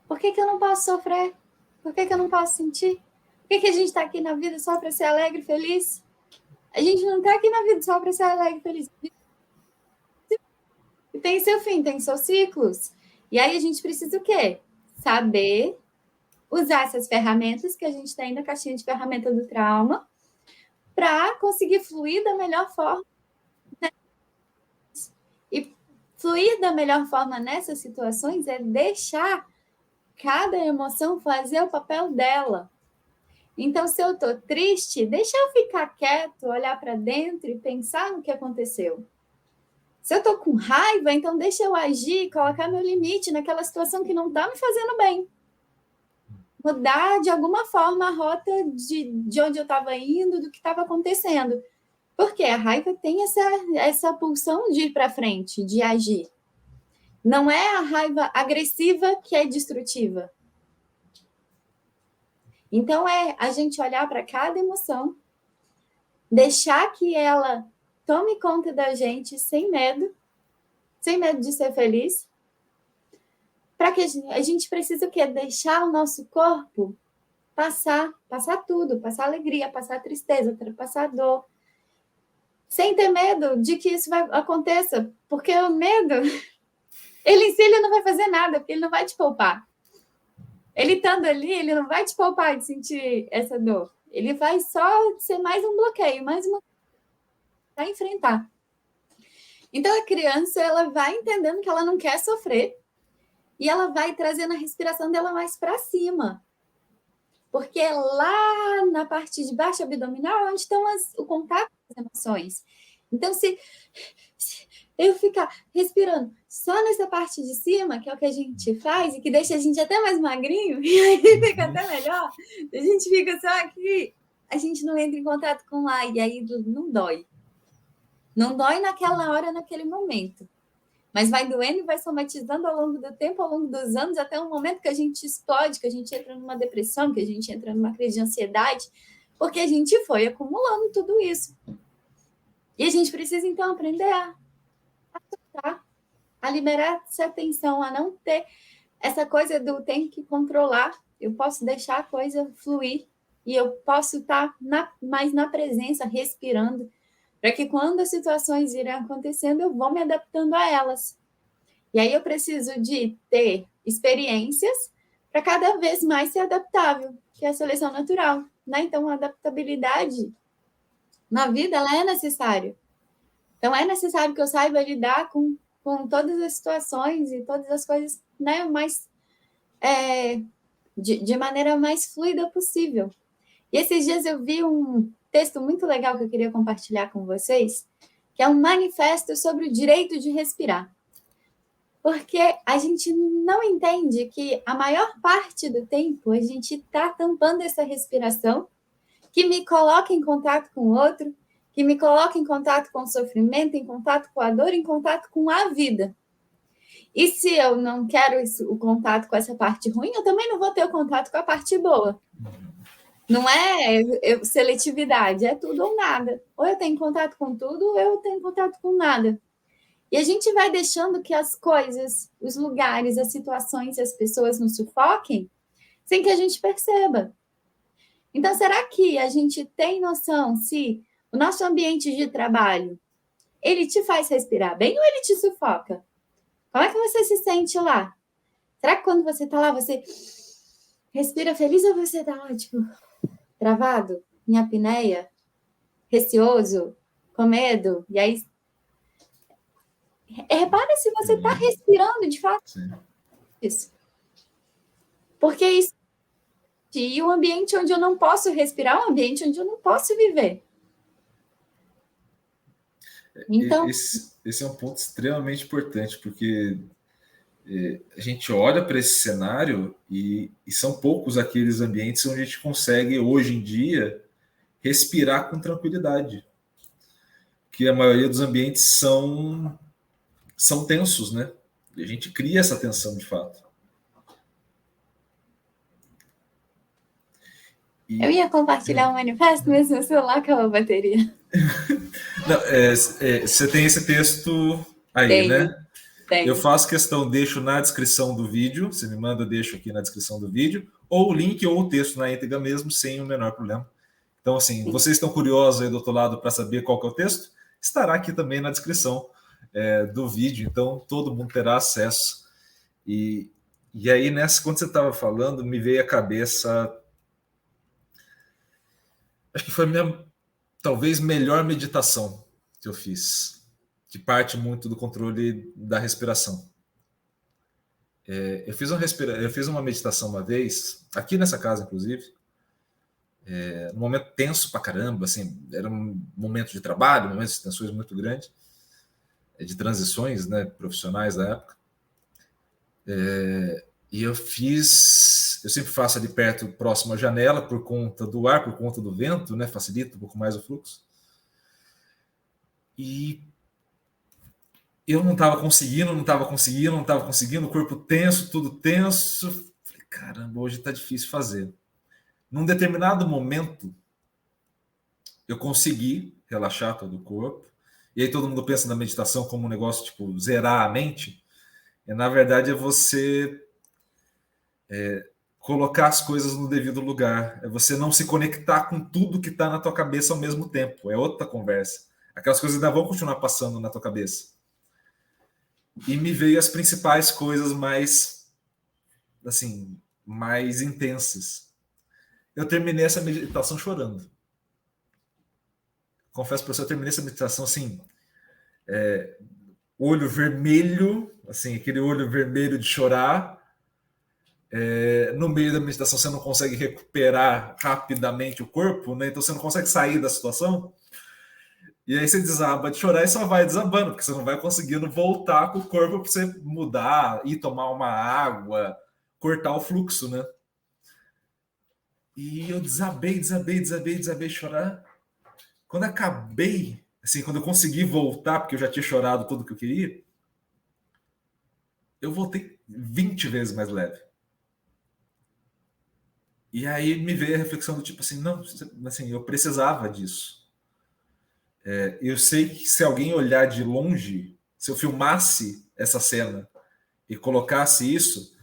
Por que eu não posso sofrer? Por que eu não posso sentir? Por que a gente está aqui na vida só para ser alegre e feliz? A gente não está aqui na vida só para ser alegre e feliz. E tem seu fim, tem seus ciclos. E aí a gente precisa o quê? Saber usar essas ferramentas que a gente tem na caixinha de ferramenta do trauma para conseguir fluir da melhor forma. E fluir da melhor forma nessas situações é deixar cada emoção fazer o papel dela. Então, se eu estou triste, deixa eu ficar quieto, olhar para dentro e pensar no que aconteceu. Se eu estou com raiva, então deixa eu agir, colocar meu limite naquela situação que não está me fazendo bem. Mudar, de alguma forma, a rota de onde eu estava indo, do que estava acontecendo. Porque a raiva tem essa pulsão de ir para frente, de agir. Não é a raiva agressiva que é destrutiva. Então, é a gente olhar para cada emoção, deixar que ela tome conta da gente sem medo de ser feliz, para que a gente precisa o quê? Deixar o nosso corpo passar tudo, passar alegria, passar tristeza, passar dor, sem ter medo de que isso aconteça, porque o medo, ele em si ele não vai fazer nada, porque ele não vai te poupar. Ele estando ali, ele não vai te poupar de sentir essa dor. Ele vai só ser mais um bloqueio, mais uma para enfrentar. Então, a criança, ela vai entendendo que ela não quer sofrer e ela vai trazendo a respiração dela mais para cima. Porque é lá na parte de baixo abdominal onde estão o contato com as emoções. Então, se eu ficar respirando só nessa parte de cima, que é o que a gente faz, e que deixa a gente até mais magrinho, e aí fica até melhor, a gente fica só aqui, a gente não entra em contato com lá, e aí não dói. Não dói naquela hora, naquele momento. Mas vai doendo e vai somatizando ao longo do tempo, ao longo dos anos, até o momento que a gente explode, que a gente entra numa depressão, que a gente entra numa crise de ansiedade, porque a gente foi acumulando tudo isso. E a gente precisa, então, aprender a soltar, a liberar essa atenção, a não ter essa coisa do tem que controlar, eu posso deixar a coisa fluir e eu posso estar mais na presença, respirando, para que quando as situações irem acontecendo, eu vou me adaptando a elas. E aí eu preciso de ter experiências para cada vez mais ser adaptável, que é a seleção natural, né? Então, a adaptabilidade na vida, ela é necessária. Então, é necessário que eu saiba lidar com todas as situações e todas as coisas, né, mais, de maneira mais fluida possível. E esses dias eu vi um texto muito legal que eu queria compartilhar com vocês, que é um manifesto sobre o direito de respirar. Porque a gente não entende que a maior parte do tempo a gente está tampando essa respiração que me coloca em contato com o outro, que me coloca em contato com o sofrimento, em contato com a dor, em contato com a vida. E se eu não quero o contato com essa parte ruim, eu também não vou ter o contato com a parte boa. Não é seletividade, é tudo ou nada. Ou eu tenho contato com tudo, ou eu tenho contato com nada. E a gente vai deixando que as coisas, os lugares, as situações, as pessoas nos sufoquem sem que a gente perceba. Então, será que a gente tem noção se o nosso ambiente de trabalho, ele te faz respirar bem ou ele te sufoca? Como é que você se sente lá? Será que quando você está lá, você respira feliz ou você está lá, tipo, travado, em apneia, receoso, com medo? E aí, repara se você está respirando de fato. Sim. Isso. Porque isso. E o ambiente onde eu não posso respirar é um ambiente onde eu não posso viver. Então, esse é um ponto extremamente importante, porque a gente olha para esse cenário e são poucos aqueles ambientes onde a gente consegue, hoje em dia, respirar com tranquilidade. Que a maioria dos ambientes são tensos, né? E a gente cria essa tensão de fato. Eu ia compartilhar um manifesto, mas meu celular acabou a bateria. Não, você tem esse texto Aí, Tenho, né? Eu tenho. faço questão, deixo na descrição do vídeo. Você me manda, eu deixo aqui na descrição do vídeo. Ou o link ou o texto na íntegra mesmo, sem o menor problema. Então, assim, Sim. vocês estão curiosos aí do outro lado para saber qual que é o texto? Estará aqui também na descrição do vídeo. Então, todo mundo terá acesso. E aí, quando você estava falando, me veio à cabeça. Acho que foi a minha, talvez, melhor meditação que eu fiz, que parte muito do controle da respiração. Eu fiz uma meditação uma vez, aqui nessa casa, inclusive, num momento tenso pra caramba, assim, era um momento de trabalho, um momento de tensões muito grandes, de transições, né, profissionais da época. E eu sempre faço ali perto, próximo à janela, por conta do ar, por conta do vento, né, facilita um pouco mais o fluxo. E eu não estava conseguindo, o corpo tenso, tudo tenso. Falei, caramba, hoje está difícil fazer. Num determinado momento, eu consegui relaxar todo o corpo. E aí todo mundo pensa na meditação como um negócio tipo zerar a mente. E na verdade é você colocar as coisas no devido lugar. É você não se conectar com tudo que está na tua cabeça ao mesmo tempo. É outra conversa. Aquelas coisas ainda vão continuar passando na tua cabeça. E me veio as principais coisas mais, assim, mais intensas. Eu terminei essa meditação chorando. Confesso para você, eu terminei essa meditação assim, olho vermelho, assim, aquele olho vermelho de chorar. No meio da meditação você não consegue recuperar rapidamente o corpo, né? Então você não consegue sair da situação. E aí você desaba de chorar e só vai desabando, porque você não vai conseguindo voltar com o corpo para você mudar, ir tomar uma água, cortar o fluxo, né? E eu desabei de chorar. Quando acabei, assim, quando eu consegui voltar, porque eu já tinha chorado tudo que eu queria, eu voltei 20 vezes mais leve. E aí me veio a reflexão do tipo assim, não, assim, eu precisava disso. Eu sei que se alguém olhar de longe, se eu filmasse essa cena e colocasse isso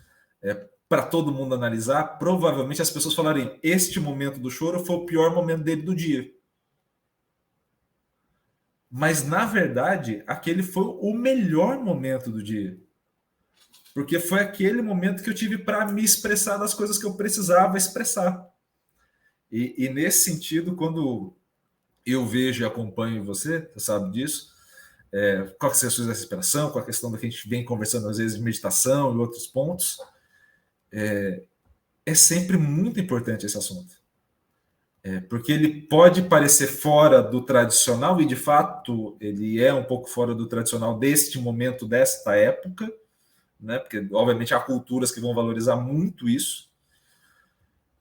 para todo mundo analisar, provavelmente as pessoas falariam: este momento do choro foi o pior momento dele do dia. Mas na verdade, aquele foi o melhor momento do dia. Porque foi aquele momento que eu tive para me expressar das coisas que eu precisava expressar. E nesse sentido, quando eu vejo e acompanho você sabe disso, com as sessões da respiração, com a questão da que a gente vem conversando às vezes de meditação e outros pontos, é sempre muito importante esse assunto. Porque ele pode parecer fora do tradicional, e de fato ele é um pouco fora do tradicional deste momento, desta época, né? Porque obviamente há culturas que vão valorizar muito isso,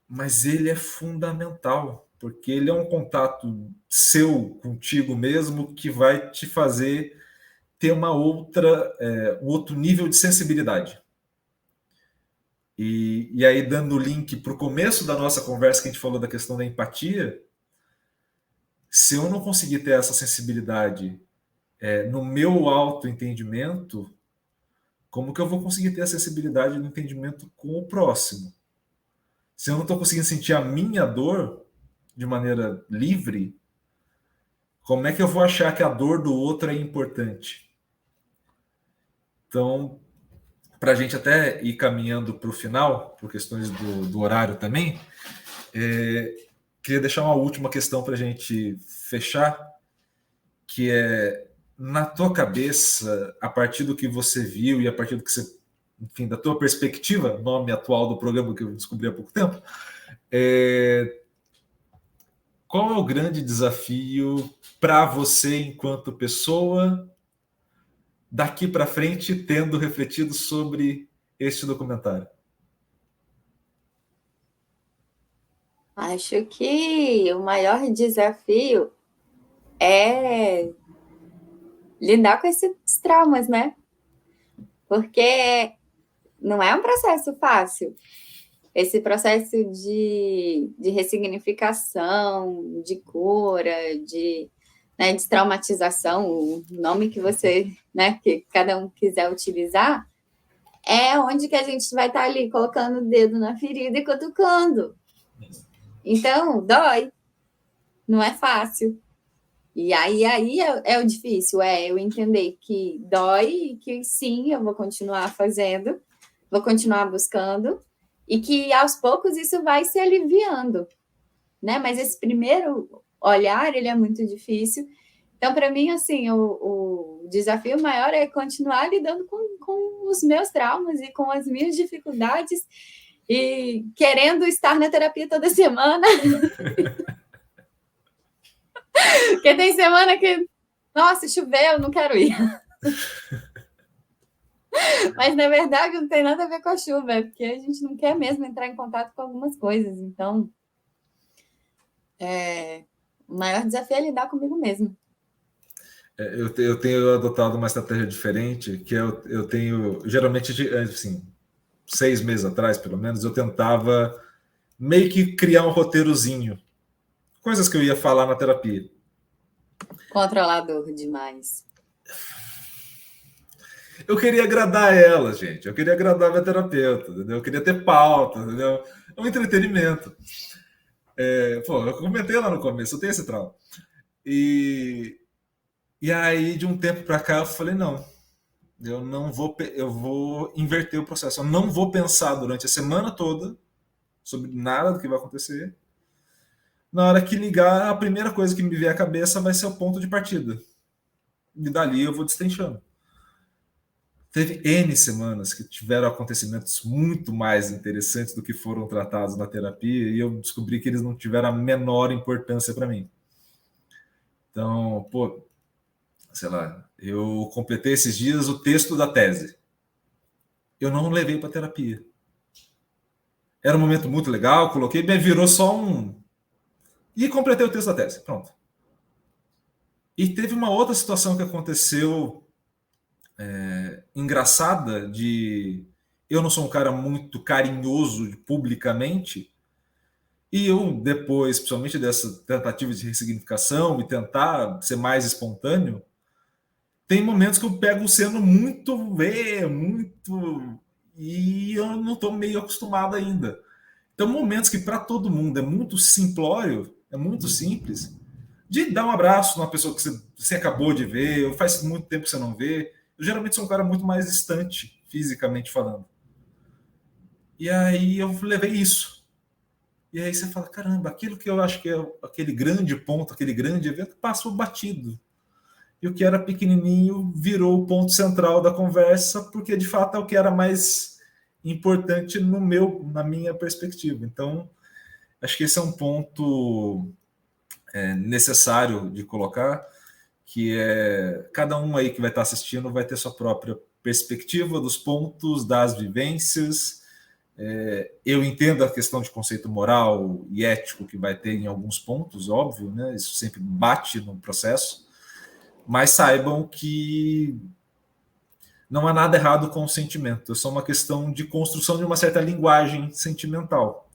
mas ele é fundamental, porque ele é um contato seu contigo mesmo que vai te fazer ter um outro nível de sensibilidade. E aí, dando o link para o começo da nossa conversa, que a gente falou da questão da empatia, se eu não conseguir ter essa sensibilidade no meu autoentendimento, como que eu vou conseguir ter a sensibilidade no entendimento com o próximo? Se eu não estou conseguindo sentir a minha dor de maneira livre, como é que eu vou achar que a dor do outro é importante? Então, para a gente até ir caminhando para o final, por questões do horário também, queria deixar uma última questão para a gente fechar, que é, na tua cabeça, a partir do que você viu e a partir do que você, enfim, da tua perspectiva, nome atual do programa que eu descobri há pouco tempo, qual é o grande desafio para você enquanto pessoa daqui para frente, tendo refletido sobre este documentário? Acho que o maior desafio é lidar com esses traumas, né? Porque não é um processo fácil. Esse processo de ressignificação, de cura, de né, destraumatização, o nome que você, né, que cada um quiser utilizar, é onde que a gente vai estar ali colocando o dedo na ferida e cutucando. Então, dói. Não é fácil. E aí é o difícil, eu entender que dói e que sim, eu vou continuar fazendo, vou continuar buscando, e que aos poucos isso vai se aliviando, né? Mas esse primeiro olhar, ele é muito difícil. Então, para mim, assim, o desafio maior é continuar lidando com os meus traumas e com as minhas dificuldades e querendo estar na terapia toda semana. Porque tem semana que, nossa, choveu, não quero ir. Mas, na verdade, não tem nada a ver com a chuva, é porque a gente não quer mesmo entrar em contato com algumas coisas. Então, o maior desafio é lidar comigo mesmo. Eu tenho adotado uma estratégia diferente, que eu tenho, geralmente, assim, 6 meses atrás, pelo menos, eu tentava meio que criar um roteirozinho. Coisas que eu ia falar na terapia. Controlador demais. Eu queria agradar ela, gente. Eu queria agradar a minha terapeuta, entendeu? Eu queria ter pauta, entendeu? É um entretenimento. Eu comentei lá no começo, eu tenho esse trauma. E aí, de um tempo para cá, eu falei, não, eu vou inverter o processo. Eu não vou pensar durante a semana toda sobre nada do que vai acontecer. Na hora que ligar, a primeira coisa que me vier à cabeça vai ser o ponto de partida. E dali eu vou destrinchando. Teve N semanas que tiveram acontecimentos muito mais interessantes do que foram tratados na terapia e eu descobri que eles não tiveram a menor importância para mim. Então, sei lá, eu completei esses dias o texto da tese. Eu não levei para terapia. Era um momento muito legal, coloquei, mas virou só um... E completei o texto da tese, pronto. E teve uma outra situação que aconteceu engraçada de... Eu não sou um cara muito carinhoso publicamente, e eu, depois, principalmente dessa tentativa de ressignificação e tentar ser mais espontâneo, tem momentos que eu pego sendo muito muito... E eu não estou meio acostumado ainda. Então, momentos que para todo mundo é muito simplório, é muito simples, de dar um abraço numa pessoa que você acabou de ver, ou faz muito tempo que você não vê. Eu geralmente sou um cara muito mais distante, fisicamente falando. E aí eu levei isso. E aí você fala, caramba, aquilo que eu acho que é aquele grande ponto, aquele grande evento, passou batido. E o que era pequenininho virou o ponto central da conversa, porque de fato é o que era mais importante na minha perspectiva. Então, acho que esse é um ponto necessário de colocar, que é cada um aí que vai estar assistindo vai ter sua própria perspectiva dos pontos, das vivências. Eu entendo a questão de conceito moral e ético que vai ter em alguns pontos, óbvio, né? Isso sempre bate no processo, mas saibam que não há nada errado com o sentimento, é só uma questão de construção de uma certa linguagem sentimental.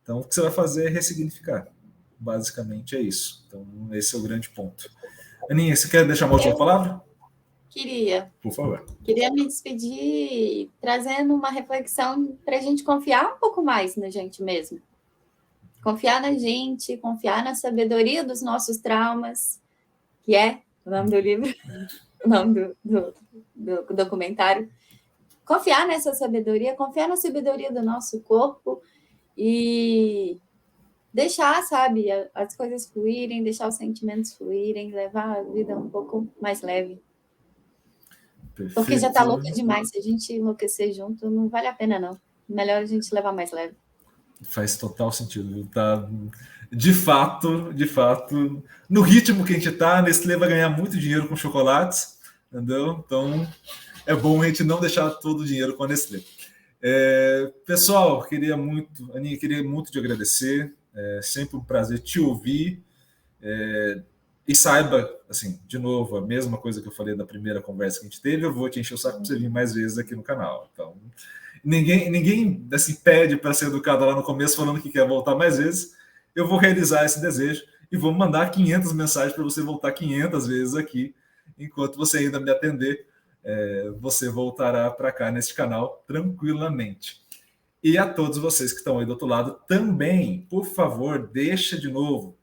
Então, o que você vai fazer é ressignificar. Basicamente é isso. Então, esse é o grande ponto. Aninha, você quer deixar uma última palavra? Queria. Por favor. Queria me despedir trazendo uma reflexão para a gente confiar um pouco mais na gente mesmo. Confiar na gente, confiar na sabedoria dos nossos traumas, que é o nome do livro, o nome do documentário. Confiar nessa sabedoria, confiar na sabedoria do nosso corpo e deixar, sabe, as coisas fluírem, deixar os sentimentos fluírem, levar a vida um pouco mais leve. Perfeito. Porque já tá louca demais. Se a gente enlouquecer junto, não vale a pena, não. Melhor a gente levar mais leve. Faz total sentido. Tá, de fato, no ritmo que a gente tá, a Nestlé vai ganhar muito dinheiro com chocolates, entendeu? Então, é bom a gente não deixar todo o dinheiro com a Nestlé. Pessoal, Aninha, queria muito te agradecer. É sempre um prazer te ouvir. E saiba, assim, de novo, a mesma coisa que eu falei da primeira conversa que a gente teve, eu vou te encher o saco para você vir mais vezes aqui no canal. Então, ninguém assim, pede para ser educado lá no começo falando que quer voltar mais vezes. Eu vou realizar esse desejo e vou mandar 500 mensagens para você voltar 500 vezes aqui. Enquanto você ainda me atender, você voltará para cá neste canal tranquilamente. E a todos vocês que estão aí do outro lado também, por favor, deixa de novo.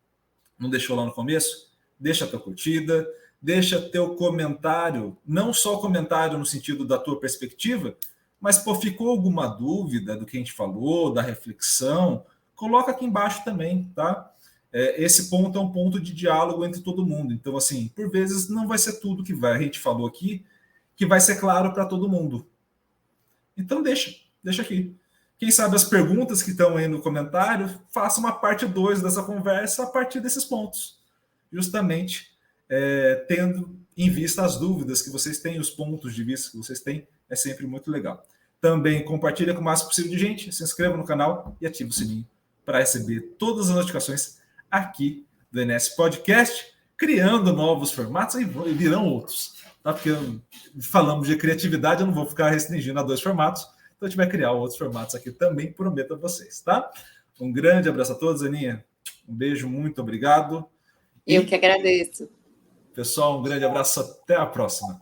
Não deixou lá no começo? Deixa a tua curtida, deixa teu comentário, não só comentário no sentido da tua perspectiva, mas pô, ficou alguma dúvida do que a gente falou, da reflexão, coloca aqui embaixo também, tá? Esse ponto é um ponto de diálogo entre todo mundo. Então, assim, por vezes não vai ser tudo que a gente falou aqui que vai ser claro para todo mundo. Então, deixa aqui. Quem sabe as perguntas que estão aí no comentário, faça uma parte 2 dessa conversa a partir desses pontos. Justamente tendo em vista as dúvidas que vocês têm, os pontos de vista que vocês têm, é sempre muito legal. Também compartilha com o máximo possível de gente, se inscreva no canal e ative o sininho para receber todas as notificações aqui do NS Podcast, criando novos formatos e virão outros. Tá? Porque falamos de criatividade, eu não vou ficar restringindo a 2 formatos, então a gente vai criar outros formatos aqui também, prometo a vocês, tá? Um grande abraço a todos, Aninha. Um beijo, muito obrigado. Eu que agradeço. Pessoal, um grande abraço, até a próxima.